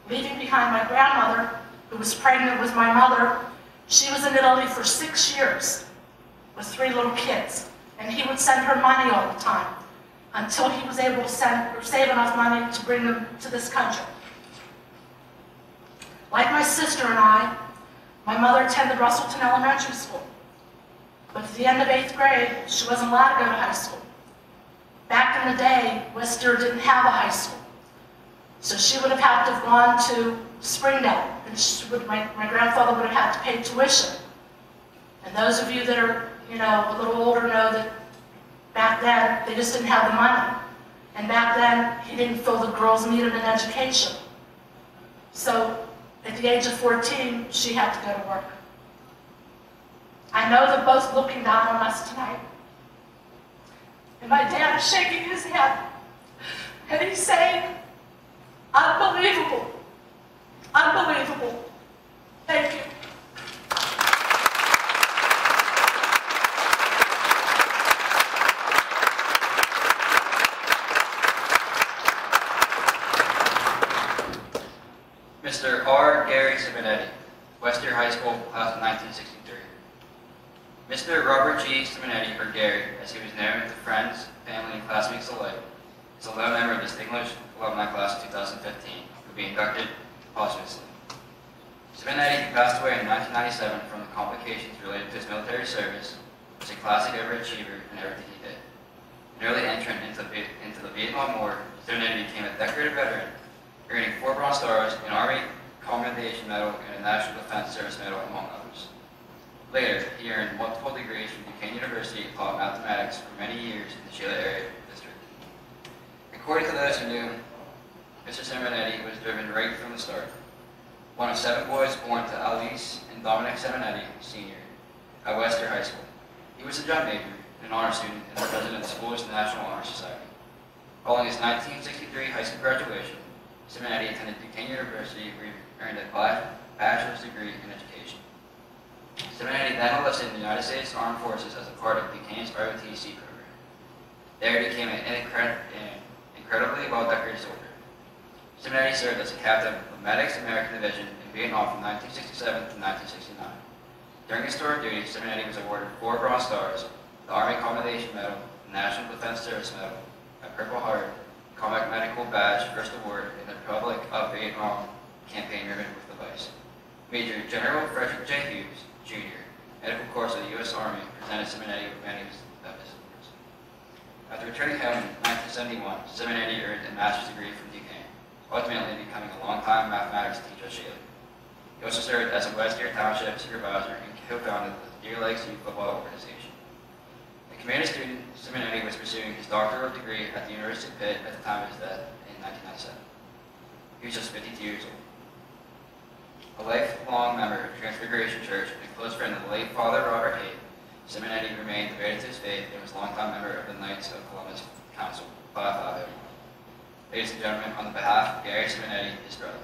leaving behind my grandmother, who was pregnant with my mother. She was in Italy for 6 years with 3 little kids, and he would send her money all the time until he was able to save enough money to bring them to this country. Like my sister and I, my mother attended Russellton Elementary School, but at the end of 8th grade, she wasn't allowed to go to high school. Back in the day, West Deer didn't have a high school, so she would have had to have gone to Springdale, and my grandfather would have had to pay tuition. And those of you that are, a little older know that back then, they just didn't have the money. And back then, he didn't feel the girls needed an education. So, at the age of 14, she had to go to work. I know they're both looking down on us tonight. And my dad is shaking his head. And he's saying, unbelievable. Unbelievable. Thank you. Mr. R. Gary Simonetti, West Deer High School, class of 1963. Mr. Robert G. Simonetti, or Gary, as he was known to friends, family, and classmates alike, is a lone member of the Distinguished Alumni Class of 2015, who will be inducted posthumously. Simonetti, who passed away in 1997 from the complications related to his military service, was a classic overachiever in everything he did. An early entrant into the Vietnam War, Simonetti became a decorated veteran, earning 4 Bronze Stars, an Army Commendation Medal, and a National Defense Service Medal, among others. Later, he earned multiple degrees from Duquesne University and taught mathematics for many years in the Sheila area district. According to those who knew him, Mr. Simonetti was driven right from the start. One of 7 boys born to Alice and Dominic Simonetti, Sr., at West Deer High School. He was a drum major and an honor student and the president of the school's National Honor Society. Following his 1963 high school graduation, Simonetti attended Duquesne University, where he earned a bachelor's degree in education. Simonetti then enlisted in the United States Armed Forces as a part of Duquesne's ROTC program. There he became an incredibly well-decorated soldier. Simonetti served as a captain of the Medics American Division in Vietnam from 1967 to 1969. During his tour of duty, Simonetti was awarded 4 Bronze Stars, the Army Commendation Medal, the National Defense Service Medal, a Purple Heart, Combat Medical Badge First Award, and the Republic of Vietnam Campaign Ribbon with Device. Major General Frederick J. Hughes, Jr., Medical Corps of the U.S. Army, presented Simonetti with many of his awards. After returning home in 1971, Simonetti earned a master's degree from Duquesne, ultimately becoming a long-time mathematics teacher at Sheila. He also served as a West Deer Township supervisor and co-founded the Deer Lakes Youth Football Organization. A community student, Simonetti was pursuing his doctoral degree at the University of Pitt at the time of his death in 1997. He was just 52 years old. A lifelong member of Transfiguration Church and a close friend of the late Father Robert Haight, Simonetti remained devoted to his faith and was a longtime member of the Knights of Columbus Council, Phi Phi. Ladies and gentlemen, on the behalf of Gary Simonetti, his brother.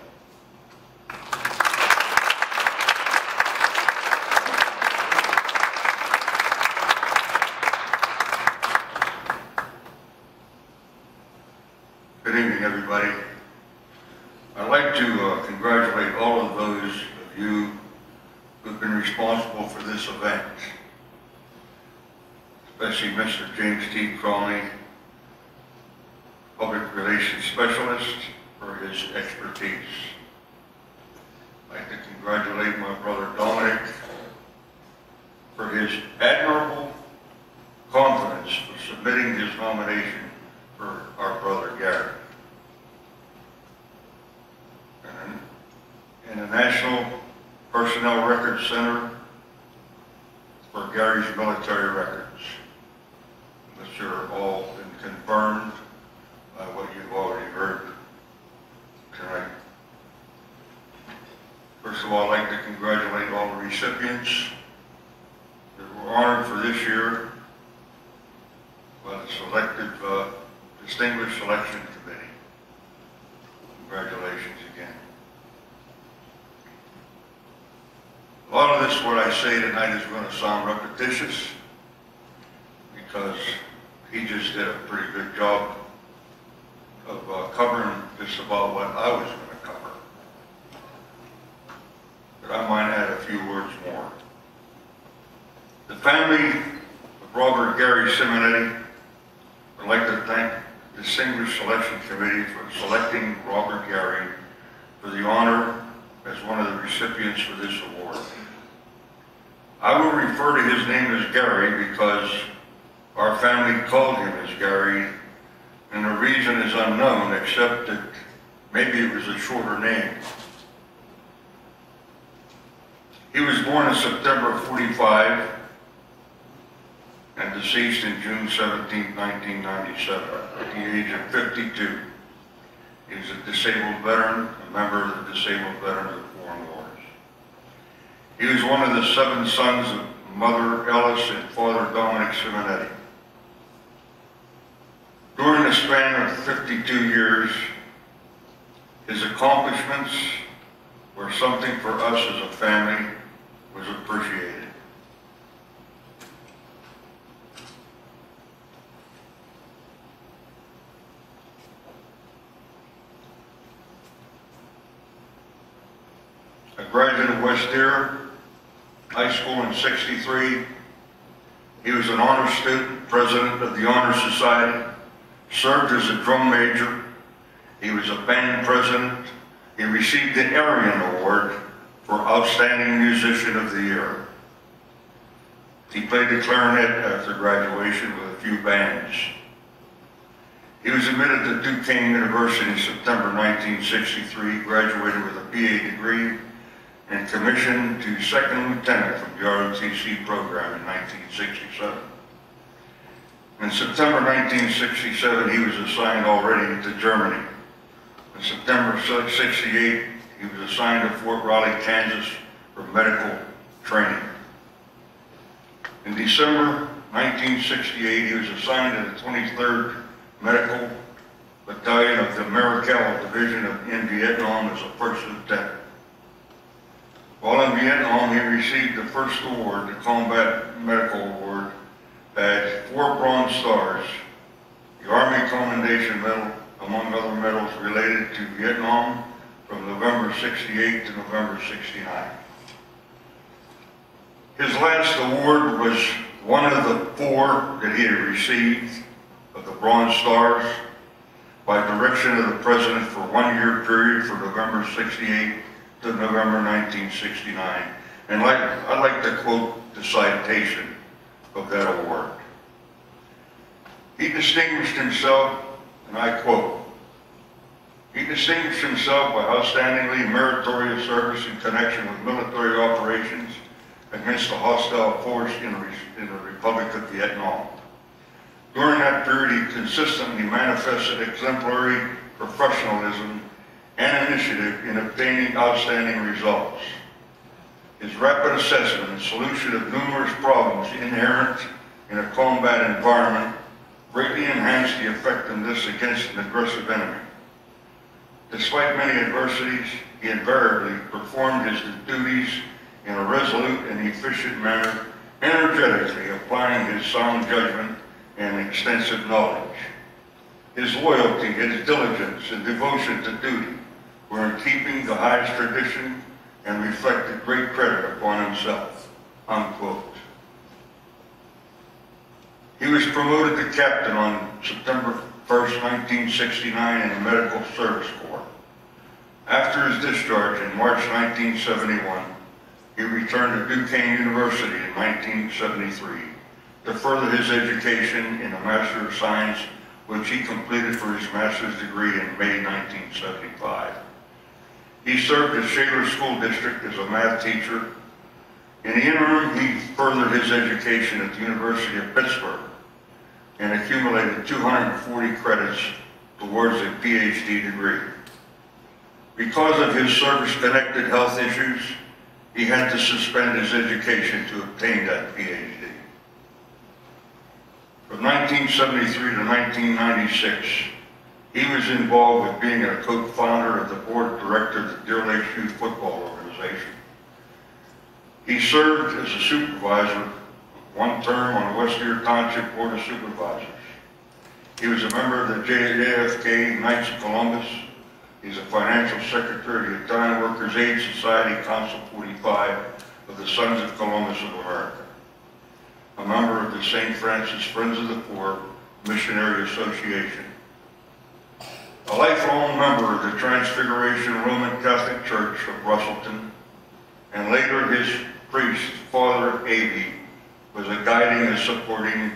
Good evening, everybody. I'd like to congratulate all of those of you who've been responsible for this event, especially Mr. James T. Crowley, Public Relations Specialist, for his expertise. I'd like to congratulate my brother Dominic for his admirable confidence for submitting his nomination for our brother Gary. And the National Personnel Records Center for Gary's military records, which are all been confirmed by what you've already heard Also, I'd like to congratulate all the recipients that were honored for this year by the Distinguished Selection Committee. Congratulations again. A lot of this, what I say tonight, is going to sound repetitious because he just did a pretty good job of covering just about what I was going to cover. But I might add a few words more. The family of Robert Gary Simonetti would like to thank the Distinguished Selection Committee for selecting Robert Gary for the honor as one of the recipients for this award. I will refer to his name as Gary because our family called him as Gary, and the reason is unknown, except that maybe it was a shorter name. He was born in September of '45 and deceased in June 17, 1997, at the age of 52. He was a disabled veteran, a member of the Disabled Veterans of Foreign Wars. He was one of the 7 sons of Mother Ellis and Father Dominic Simonetti. During the span of 52 years, his accomplishments were something for us as a family was appreciated. A graduate of West Deer High School in '63, he was an honor student, president of the Honor Society, served as a drum major. He was a band president. He received the Arian Award for Outstanding Musician of the Year. He played the clarinet after graduation with a few bands. He was admitted to Duquesne University in September 1963, graduated with a BA degree, and commissioned to second lieutenant from the ROTC program in 1967. In September 1967, he was assigned already to Germany. In September '68, he was assigned to Fort Riley, Kansas for medical training. In December 1968, he was assigned to the 23rd Medical Battalion of the Maricel Division in Vietnam as a first lieutenant. While in Vietnam, he received the first award, the Combat Medical Award, badge, 4 Bronze Stars, the Army Commendation Medal, among other medals related to Vietnam from November '68 to November '69. His last award was one of the 4 that he had received of the Bronze Stars by direction of the President for a 1-year period from November '68 to November 1969. And I'd like to quote the citation of that award. He distinguished himself, and I quote, "He distinguished himself by outstandingly meritorious service in connection with military operations against a hostile force in the Republic of Vietnam. During that period, he consistently manifested exemplary professionalism and initiative in obtaining outstanding results. His rapid assessment and solution of numerous problems inherent in a combat environment greatly enhanced the effectiveness against an aggressive enemy. Despite many adversities, he invariably performed his duties in a resolute and efficient manner, energetically applying his sound judgment and extensive knowledge. His loyalty, his diligence, and devotion to duty were in keeping the highest tradition and reflected great credit upon himself," unquote. He was promoted to captain on September 1st, 1969 in the Medical Service Corps. After his discharge in March 1971, he returned to Duquesne University in 1973 to further his education in a Master of Science, which he completed for his master's degree in May 1975. He served at Shaler School District as a math teacher. In the interim, he furthered his education at the University of Pittsburgh and accumulated 240 credits towards a PhD degree. Because of his service-connected health issues, he had to suspend his education to obtain that PhD. From 1973 to 1996, he was involved with being a co-founder of the board of directors of the Deer Lakes Youth Football Organization. He served as a supervisor one term on the West Deer Township Board of Supervisors. He was a member of the JFK Knights of Columbus. He's a financial secretary of the Italian Workers Aid Society, Council 45 of the Sons of Columbus of America. A member of the St. Francis Friends of the Poor Missionary Association. A lifelong member of the Transfiguration Roman Catholic Church of Russellton, and later his priest, Father Avey, was a guiding and supporting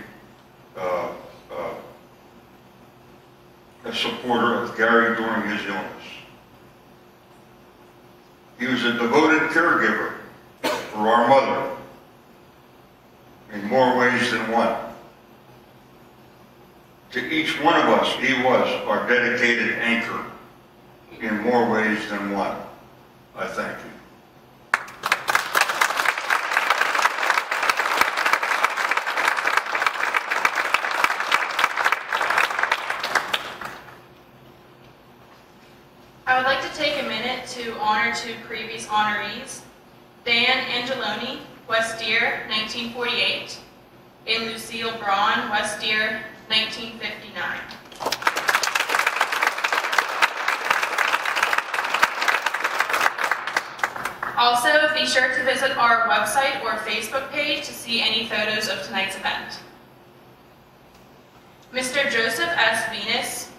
a supporter of Gary during his illness. He was a devoted caregiver for our mother in more ways than one. To each one of us, he was our dedicated anchor in more ways than one. I thank you. I would like to take a minute to honor two previous honorees, Dan Angeloni, West Deer, 1948, and Lucille Braun, West Deer, 1959. Also, be sure to visit our website or Facebook page to see any photos of tonight's event. Mr. Joseph S. Venus,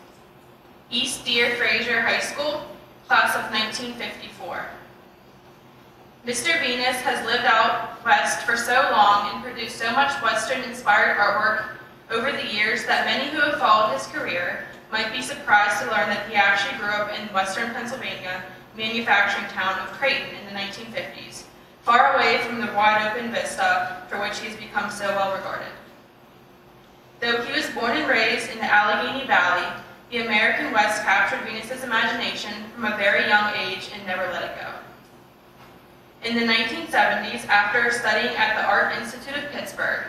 East Deer-Frazer High School, class of 1954. Mr. Venus has lived out west for so long and produced so much Western-inspired artwork over the years that many who have followed his career might be surprised to learn that he actually grew up in Western Pennsylvania manufacturing town of Creighton in the 1950s, far away from the wide-open vista for which he has become so well regarded. Though he was born and raised in the Allegheny Valley, the American West captured Venus's imagination from a very young age and never let it go. In the 1970s, after studying at the Art Institute of Pittsburgh,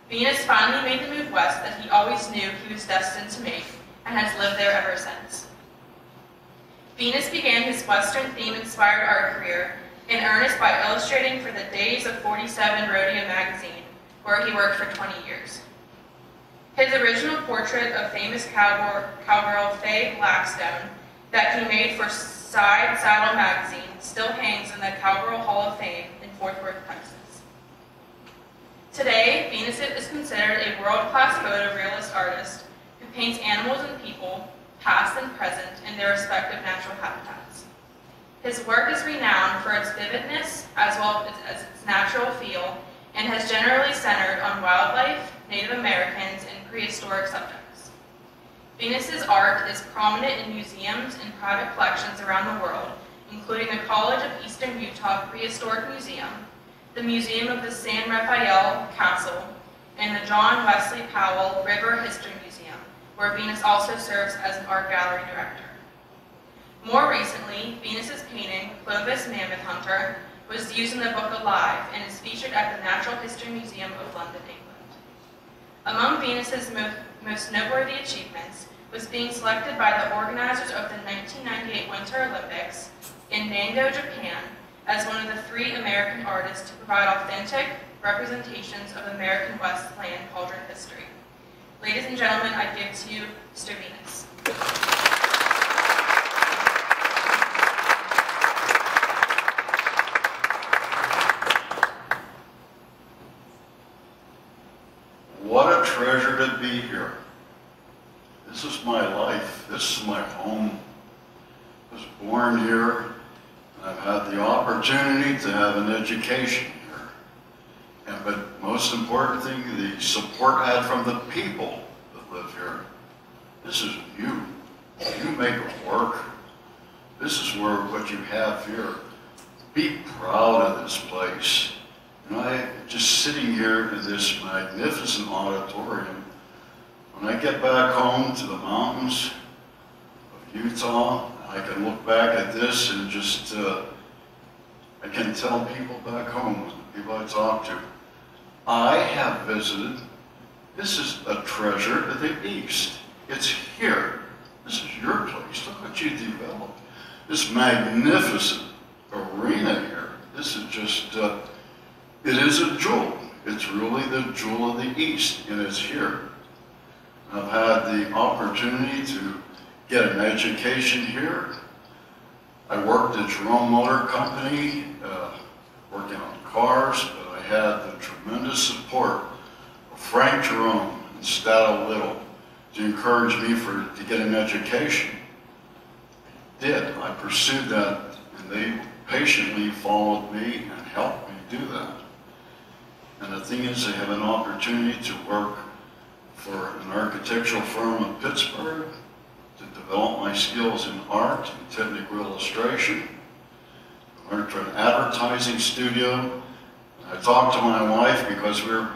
Venus finally made the move west that he always knew he was destined to make, and has lived there ever since. Venus began his Western theme-inspired art career in earnest by illustrating for the Days of 47 Rodeo magazine, where he worked for 20 years. His original portrait of famous cowgirl Faye Blackstone that he made for Side Saddle magazine still hangs in the Cowgirl Hall of Fame in Fort Worth, Texas. Today, Venus is considered a world-class photorealist artist who paints animals and people, past and present, in their respective natural habitats. His work is renowned for its vividness as well as its natural feel, and has generally centered on wildlife, Native Americans, and prehistoric subjects. Venus's art is prominent in museums and private collections around the world, including the College of Eastern Utah Prehistoric Museum, the Museum of the San Rafael Castle, and the John Wesley Powell River History Museum, where Venus also serves as an art gallery director. More recently, Venus's painting, Clovis Mammoth Hunter, was used in the book Alive and is featured at the Natural History Museum of London, England. Among Venus's most noteworthy achievements was being selected by the organizers of the 1998 Winter Olympics in Nango, Japan, as one of the 3 American artists to provide authentic representations of American West land culture and history. Ladies and gentlemen, I give to you Mr. Venus. What a treasure to be here. This is my life. This is my home. I was born here, and I've had the opportunity to have an education here. But most important thing, the support I had from the people that live here. This is you. You make it work. This is what you have here. Be proud of this place. You know, just sitting here in this magnificent auditorium, when I get back home to the mountains of Utah. I can look back at this and just, I can tell people back home, people I talk to, I have visited, this is a treasure of the East. It's here. This is your place. Look what you developed. This magnificent arena here. This is just, it is a jewel. It's really the jewel of the East, and it's here. I've had the opportunity to get an education here. I worked at Jerome Motor Company, working on cars, but I had the tremendous support of Frank Jerome and Stato Little to encourage me to get an education. I did. I pursued that, and they patiently followed me and helped me do that. And the thing is, I have an opportunity to work for an architectural firm in Pittsburgh to develop my skills in art and technical illustration. I worked for an advertising studio. I talked to my wife because we were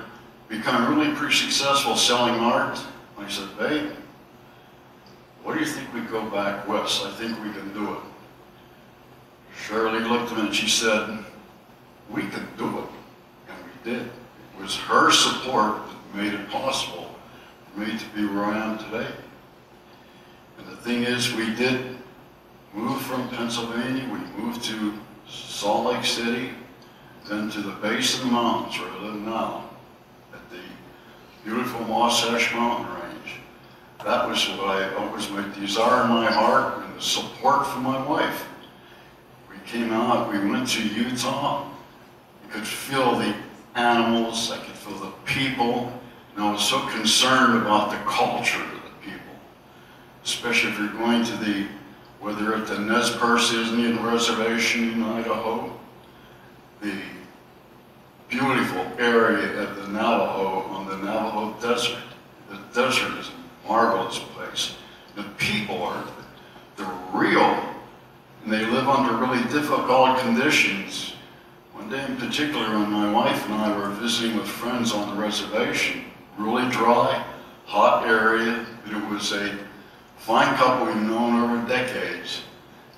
becoming really pretty successful selling art. I said, babe, what do you think we go back west? I think we can do it. Shirley looked at me and she said, we can do it. And we did. It was her support that made it possible for me to be where I am today. And the thing is, we did move from Pennsylvania. We moved to Salt Lake City, then to the base of the mountains where I live now, at the beautiful Wasatch Mountain Range. That was what was my desire in my heart and the support from my wife. We came out, we went to Utah. I could feel the animals, I could feel the people, and I was so concerned about the culture of the people. Especially if you're going to whether at the Nez Perce Indian Reservation in Idaho, the beautiful area of the Navajo on the Navajo Desert. The desert is a marvelous place. The people they're real, and they live under really difficult conditions. One day in particular, when my wife and I were visiting with friends on the reservation, really dry, hot area, but it was a fine couple we've known over decades.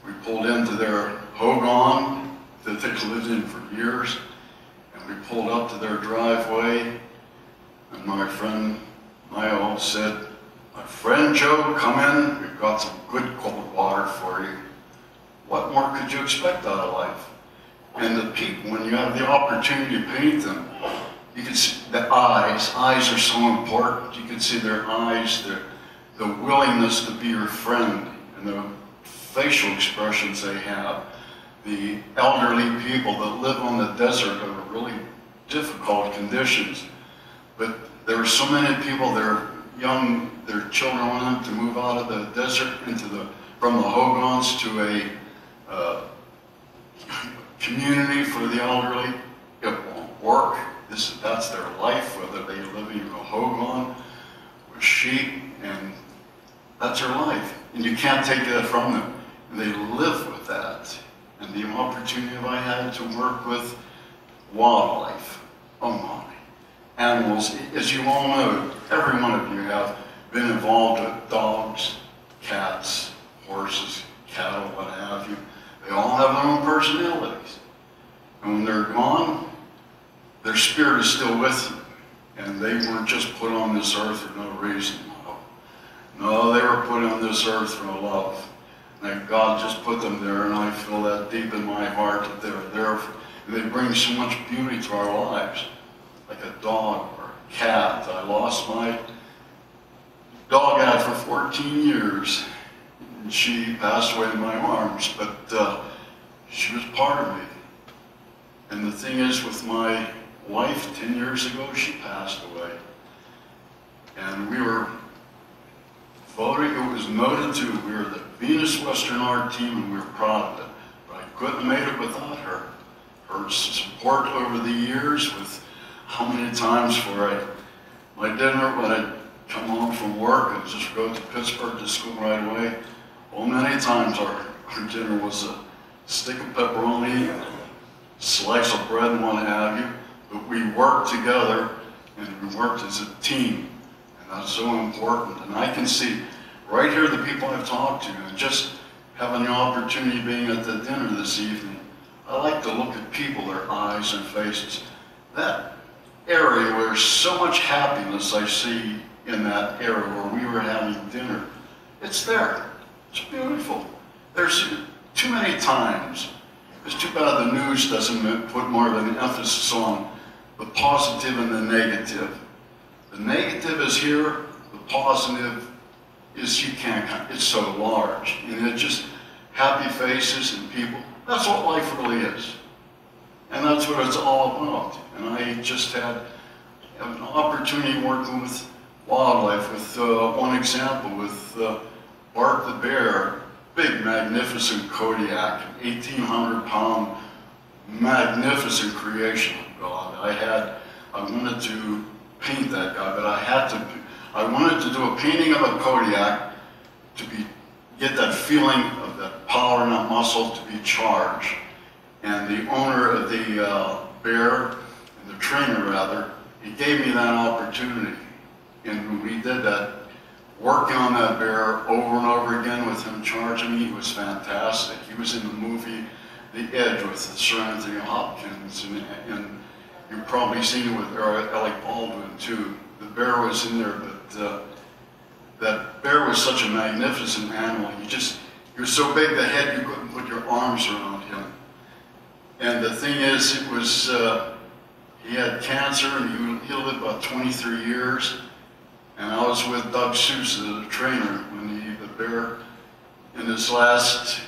We pulled into their hogan that they lived in for years, and we pulled up to their driveway, and my friend Mayo said, my friend Joe, come in, we've got some good cold water for you. What more could you expect out of life? And the people, when you have the opportunity to paint them, you can see the eyes. Eyes are so important. You can see their eyes, the willingness to be your friend, and the facial expressions they have. The elderly people that live on the desert under really difficult conditions. But there are so many people, their children want them to move out of the desert from the hogans to a community for the elderly. It won't work. That's their life, whether they live in a hogan with sheep, and that's their life. And you can't take that from them. And they live with that. And the opportunity I had to work with wildlife, oh my, animals, as you all know, every one of you have been involved with dogs, cats, horses, cattle, what have you. They all have their own personalities. And when they're gone, their spirit is still with you. And they weren't just put on this earth for no reason. No, they were put on this earth for love. And God just put them there, and I feel that deep in my heart that they're there. And they bring so much beauty to our lives. Like a dog or a cat. I lost my dog I had for 14 years. And she passed away in my arms, but she was part of me. And the thing is, with my wife, 10 years ago, she passed away. And we were voted, it was noted too, we were the Venus Western Art team, and we were proud of it. But I couldn't have made it without her. Her support over the years, with how many times for my dinner when I'd come home from work and just go to Pittsburgh to school right away. Well, many times our dinner was a stick of pepperoni, a slice of bread, and what have you. But we worked together, and we worked as a team. And that's so important. And I can see right here, the people I've talked to, and just having the opportunity being at the dinner this evening, I like to look at people, their eyes and faces. That area where so much happiness I see in that area where we were having dinner, it's there. It's beautiful. There's too many times. It's too bad the news doesn't put more of an emphasis on the positive and the negative. The negative is here, the positive is you can't, it's so large. And it's just happy faces and people. That's what life really is. And that's what it's all about. And I just had an opportunity working with wildlife, with one example, with Bart the bear, big, magnificent Kodiak, 1,800-pound, magnificent creation of God. I wanted to paint that guy, but I wanted to do a painting of a Kodiak to get that feeling of that power and that muscle to be charged. And the owner of the bear, and the trainer rather, he gave me that opportunity. And when we did that, working on that bear over and over again with him charging me, it was fantastic. He was in the movie The Edge with Sir Anthony Hopkins, and you've probably seen it with Alec Baldwin too. The bear was in there, but that bear was such a magnificent animal. He was so big the head you couldn't put your arms around him. And the thing is, it was, he had cancer and he lived about 23 years. And I was with Doug Sousa, the trainer, when the bear, in his last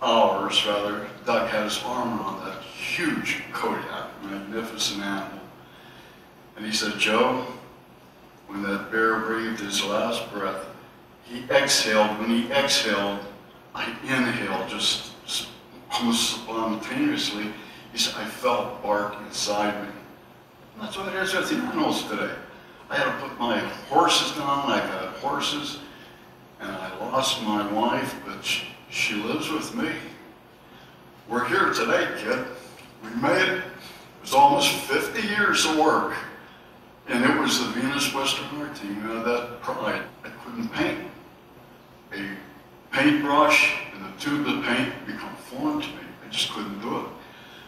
hours, rather, Doug had his arm around that huge Kodiak, magnificent animal. And he said, Joe, when that bear breathed his last breath, he exhaled. When he exhaled, I inhaled just almost spontaneously. He said, I felt Bart inside me. And that's what it is with the animals today. I had to put my horses down. I've had horses, and I lost my wife, but she lives with me. We're here today, kid. We made it. It was almost 50 years of work, and it was the Venus Western Art team who had that pride. I couldn't paint. A paintbrush and the tube of paint become foreign to me. I just couldn't do it.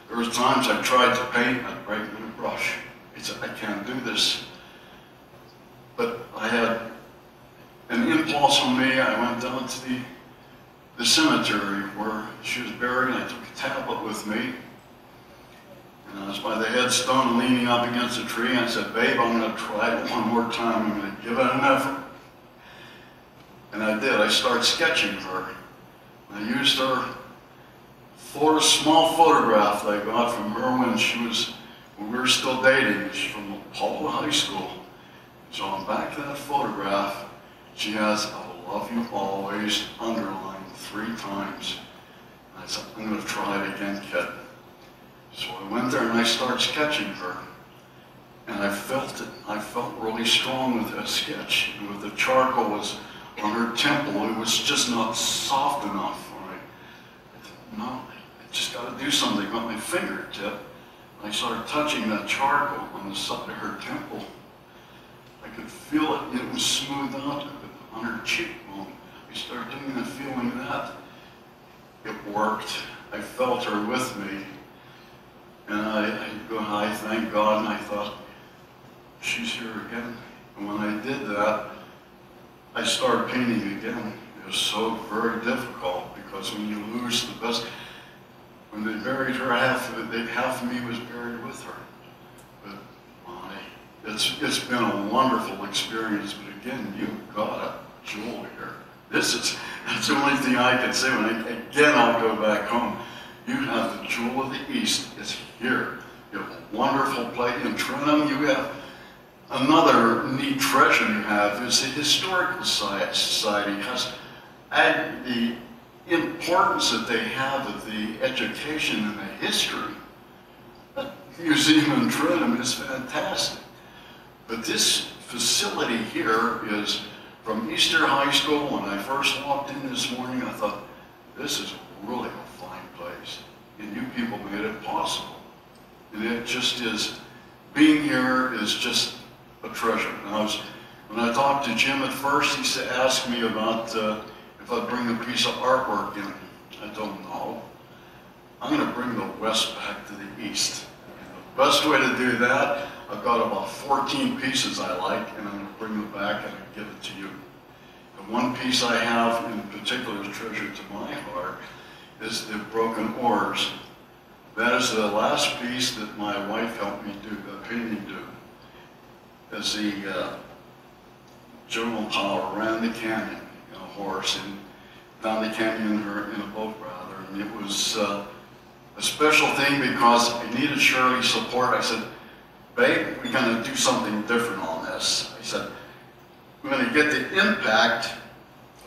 There was times I tried to paint, I'd break my brush. I said, I can't do this. But I had an impulse on me. I went down to the cemetery where she was buried, and I took a tablet with me. And I was by the headstone leaning up against a tree, and I said, babe, I'm going to try it one more time. I'm going to give it an effort. And I did. I started sketching her. I used her for a small photograph that I got from her when we were still dating. She's from Apollo High School. So on back of that photograph, she has, I will love you always, underlined 3 times. And I said, I'm going to try it again, kid. So I went there and I started sketching her. And I felt it. I felt really strong with that sketch. And with the charcoal was on her temple, it was just not soft enough for me. I thought, no, I just got to do something with my fingertip. And I started touching that charcoal on the side of her temple. I could feel it. It was smoothed out on her cheekbone. I started doing and feeling that. It worked. I felt her with me. And I thank God, and I thought, she's here again. And when I did that, I started painting again. It was so very difficult because when you lose the best, when they buried her, half of me was buried with her. But it's been a wonderful experience. But again, you've got a jewel here. That's the only thing I can say. Again, I'll go back home. You have the jewel of the East. It's here. You have a wonderful place in Trentham. You have another neat treasure you have is the Historical Society. And the importance that they have of the education and the history. That museum in Trentham is fantastic. But this facility here is from Easter High School. When I first walked in this morning, I thought, this is really a fine place. And you people made it possible. And it just is, being here is just a treasure. And When I talked to Jim at first, he asked me about if I'd bring a piece of artwork in. I told him, no. I'm going to bring the West back to the East. And the best way to do that, I've got about 14 pieces I like, and I'm going to bring them back and give it to you. The one piece I have in particular treasure to my heart is the broken oars. That is the last piece that my wife helped me do, the painting do. As the General Power ran the canyon in a horse, and down the canyon in a boat rather, and it was a special thing because I needed Shirley's support. I said, babe, we're going to do something different on this. I said, we're going to get the impact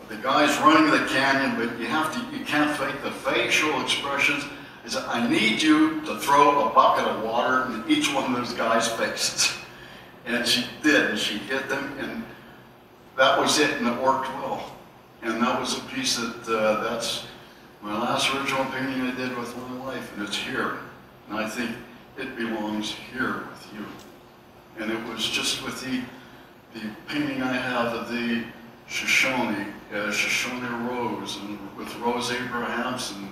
of the guys running the canyon, but you can't fake the facial expressions. I said, I need you to throw a bucket of water in each one of those guys' faces. And she did, and she hit them, and that was it, and it worked well. And that was a piece that's my last original painting I did with my wife, and it's here. And I think it belongs here with you. And it was just with the painting I have of the Shoshone Rose, and with Rose Abrahamson,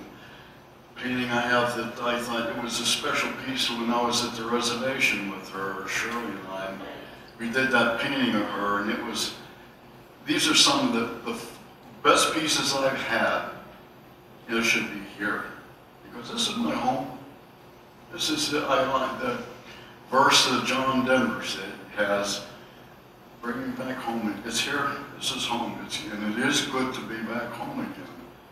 painting I have that I thought it was a special piece when I was at the reservation with her, Shirley and I. And we did that painting of her, and it was, these are some of the best pieces I've had. It should be here, because this is my home. This is, I like that verse that John Denver said has, bring me back home. It's here, this is home, and it is good to be back home again.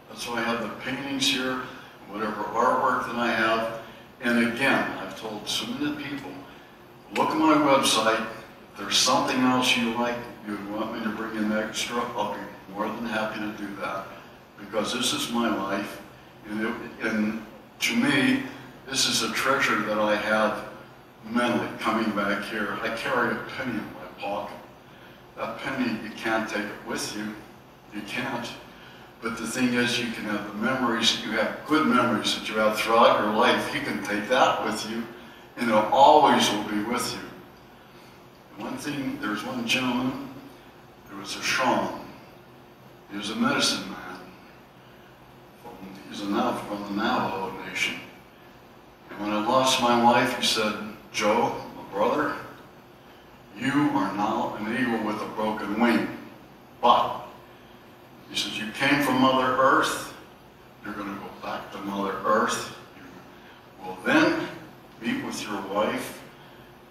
That's why I have the paintings here, whatever artwork that I have. And again, I've told so many people, look at my website. If there's something else you like, you want me to bring in extra, I'll be more than happy to do that. Because this is my life. And to me, this is a treasure that I have mentally coming back here. I carry a penny in my pocket. That penny, you can't take it with you. You can't. But the thing is, you can have the memories, you have good memories that you have throughout your life. You can take that with you, and it always will be with you. One thing, there's one gentleman, there was a Sean. He was a medicine man. He's from the Navajo Nation. And when I lost my wife, he said, Joe, my brother, you are now an eagle with a broken wing. But, he says, you came from Mother Earth, you're going to go back to Mother Earth. You will then meet with your wife,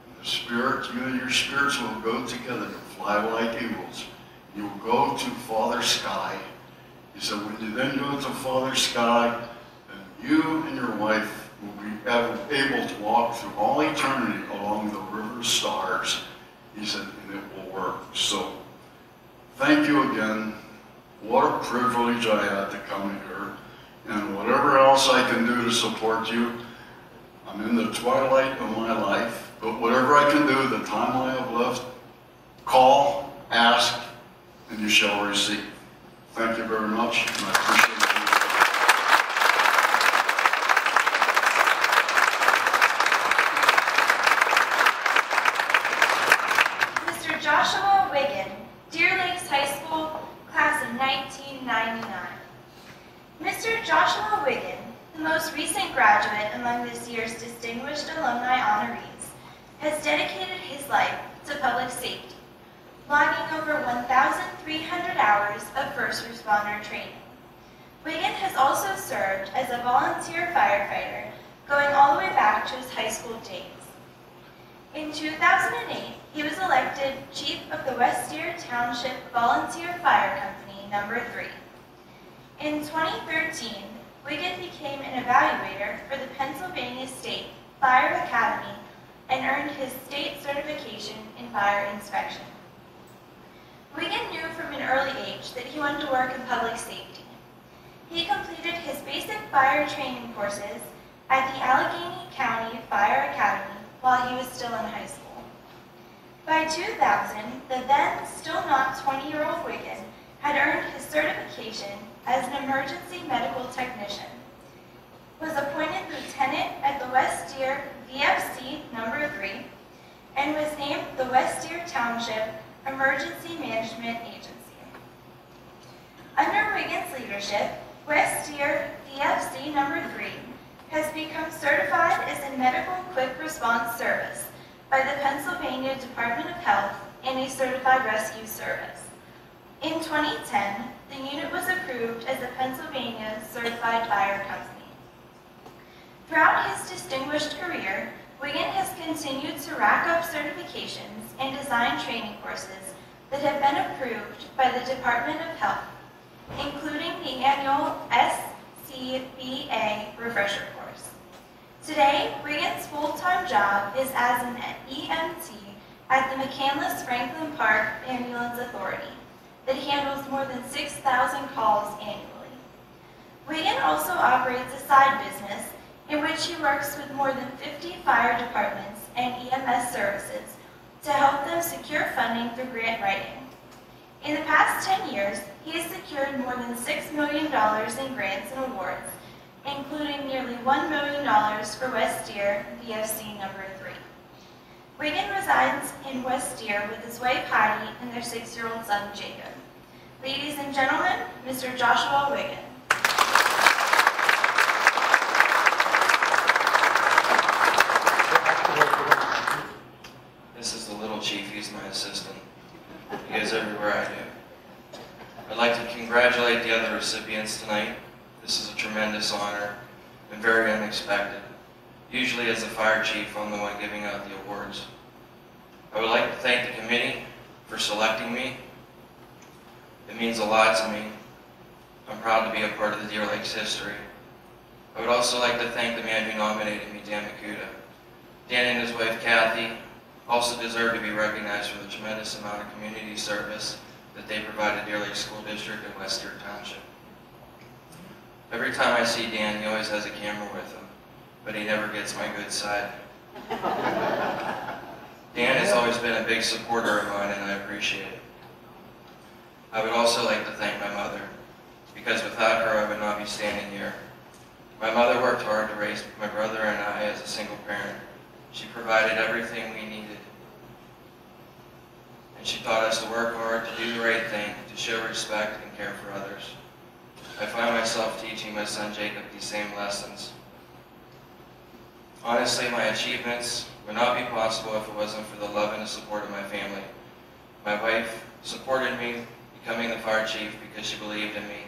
and the spirit, you and your spirits will go together to fly like eagles. You will go to Father Sky. He said, when you then go to Father Sky, then you and your wife will be able to walk through all eternity along the river of stars. He said, and it will work. So, thank you again. What a privilege I had to come here. And whatever else I can do to support you, I'm in the twilight of my life. But whatever I can do, the time I have left, call, ask, and you shall receive. Thank you very much, and I appreciate Mr. Joshua Wiegand, Deer Lakes High School, class of 1999. Mr. Joshua Wiegand, the most recent graduate among this year's Distinguished Alumni Honorees, has dedicated his life to public safety, logging over 1,300 hours of first responder training. Wiegand has also served as a volunteer firefighter, going all the way back to his high school days. In 2008, he was elected Chief of the West Deer Township Volunteer Fire Company No. 3. In 2013, Wiegand became an evaluator for the Pennsylvania State Fire Academy and earned his state certification in fire inspection. Wiegand knew from an early age that he wanted to work in public safety. He completed his basic fire training courses at the Allegheny County Fire Academy while he was still in high school. By 2000, the then still not 20-year-old Wiegand had earned his certification as an emergency medical technician, was appointed lieutenant at the West Deer VFC No. 3, and was named the West Deer Township Emergency Management Agency. Under Wiegand's leadership, West Deer DFC number 3 has become certified as a medical quick response service by the Pennsylvania Department of Health and a certified rescue service. In 2010, the unit was approved as a Pennsylvania Certified Fire Company. Throughout his distinguished career, Wiegand has continued to rack up certifications and design training courses that have been approved by the Department of Health, including the annual SCBA refresher course. Today, Wiegand's full-time job is as an EMT at the McCandless Franklin Park Ambulance Authority that handles more than 6,000 calls annually. Wiegand also operates a side business in which he works with more than 50 fire departments and EMS services to help them secure funding through grant writing. In the past 10 years, he has secured more than $6 million in grants and awards, including nearly $1 million for West Deer DFC number 3. Wiegand resides in West Deer with his wife Heidi and their 6-year-old son Jacob. Ladies and gentlemen, Mr. Joshua Wiegand. This is the little chief, he's my assistant. He goes everywhere I do. I'd like to congratulate the other recipients tonight. This is a tremendous honor and very unexpected. Usually as the fire chief, I'm the one giving out the awards. I would like to thank the committee for selecting me. It means a lot to me. I'm proud to be a part of the Deer Lakes history. I would also like to thank the man who nominated me, Dan Makuta. Dan and his wife, Kathy, also deserve to be recognized for the tremendous amount of community service that they provide to Deer Lake School District and West Deer Township. Every time I see Dan, he always has a camera with him, but he never gets my good side. Dan has always been a big supporter of mine, and I appreciate it. I would also like to thank my mother, because without her, I would not be standing here. My mother worked hard to raise my brother and I as a single parent. She provided everything we needed. And she taught us to work hard, to do the right thing, to show respect and care for others. I find myself teaching my son Jacob these same lessons. Honestly, my achievements would not be possible if it wasn't for the love and the support of my family. My wife supported me becoming the fire chief because she believed in me.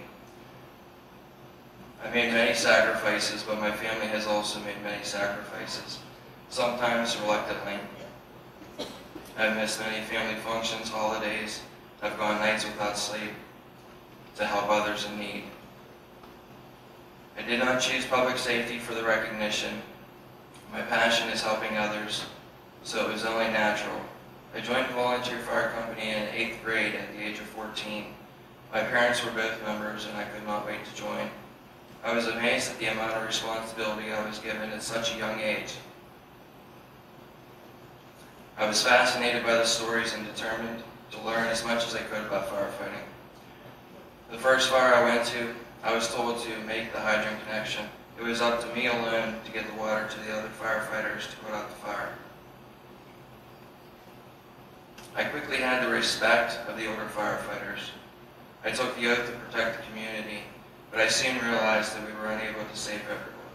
I made many sacrifices, but my family has also made many sacrifices, sometimes reluctantly. I've missed many family functions, holidays. I've gone nights without sleep to help others in need. I did not choose public safety for the recognition. My passion is helping others, so it was only natural. I joined a volunteer fire company in 8th grade at the age of 14. My parents were both members and I could not wait to join. I was amazed at the amount of responsibility I was given at such a young age. I was fascinated by the stories and determined to learn as much as I could about firefighting. The first fire I went to, I was told to make the hydrant connection. It was up to me alone to get the water to the other firefighters to put out the fire. I quickly had the respect of the older firefighters. I took the oath to protect the community, but I soon realized that we were unable to save everyone.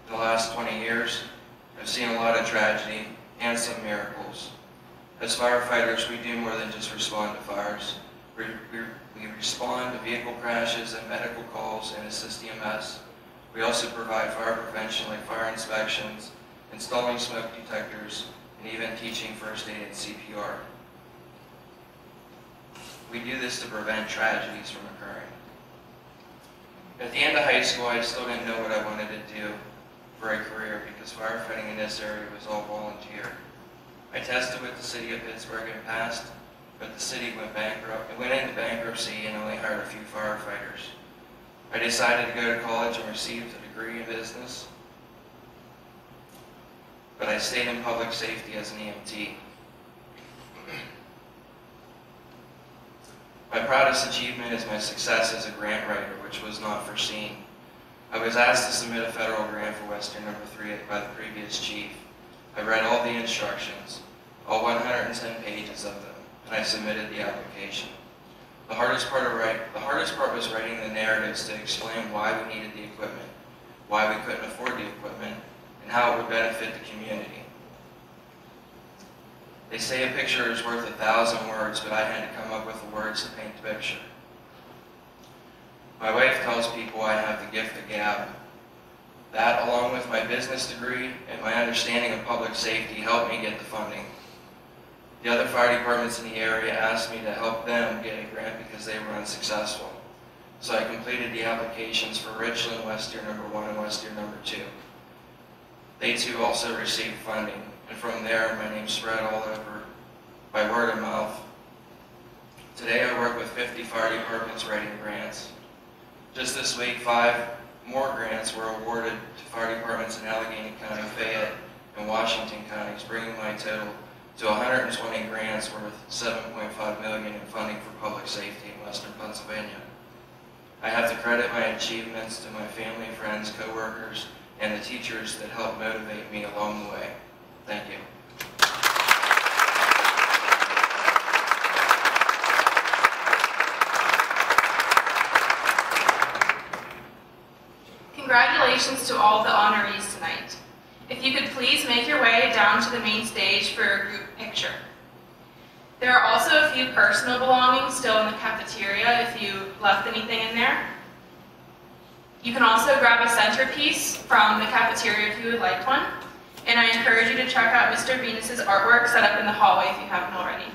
In the last 20 years, I've seen a lot of tragedy and some miracles. As firefighters, we do more than just respond to fires. We respond to vehicle crashes and medical calls and assist EMS. We also provide fire prevention like fire inspections, installing smoke detectors, and even teaching first aid and CPR. We do this to prevent tragedies from occurring. At the end of high school, I still didn't know what I wanted to do for a career because firefighting in this area was all volunteer. I tested with the city of Pittsburgh and passed, but the city went into bankruptcy and only hired a few firefighters. I decided to go to college and received a degree in business, but I stayed in public safety as an EMT. My proudest achievement is my success as a grant writer, which was not foreseen. I was asked to submit a federal grant for Western number 3 by the previous chief. I read all the instructions. all 110 pages of them, and I submitted the application. The hardest part was writing the narratives to explain why we needed the equipment, why we couldn't afford the equipment, and how it would benefit the community. They say a picture is worth 1,000 words, but I had to come up with the words to paint the picture. My wife tells people I have the gift of gab. That, along with my business degree and my understanding of public safety, helped me get the funding. The other fire departments in the area asked me to help them get a grant because they were unsuccessful. So I completed the applications for Richland, West Deer number 1 and West Deer number 2. They too also received funding, and from there my name spread all over by word of mouth. Today I work with 50 fire departments writing grants. Just this week, 5 more grants were awarded to fire departments in Allegheny County, Fayette, and Washington counties, bringing my total to 120 grants worth $7.5 million in funding for public safety in Western Pennsylvania. I have to credit my achievements to my family, friends, co-workers, and the teachers that helped motivate me along the way. Thank you. Congratulations to all the honorees tonight. If you could please make your way down to the main stage for a group picture. There are also a few personal belongings still in the cafeteria if you left anything in there. You can also grab a centerpiece from the cafeteria if you would like one. And I encourage you to check out Mr. Venus's artwork set up in the hallway if you haven't already.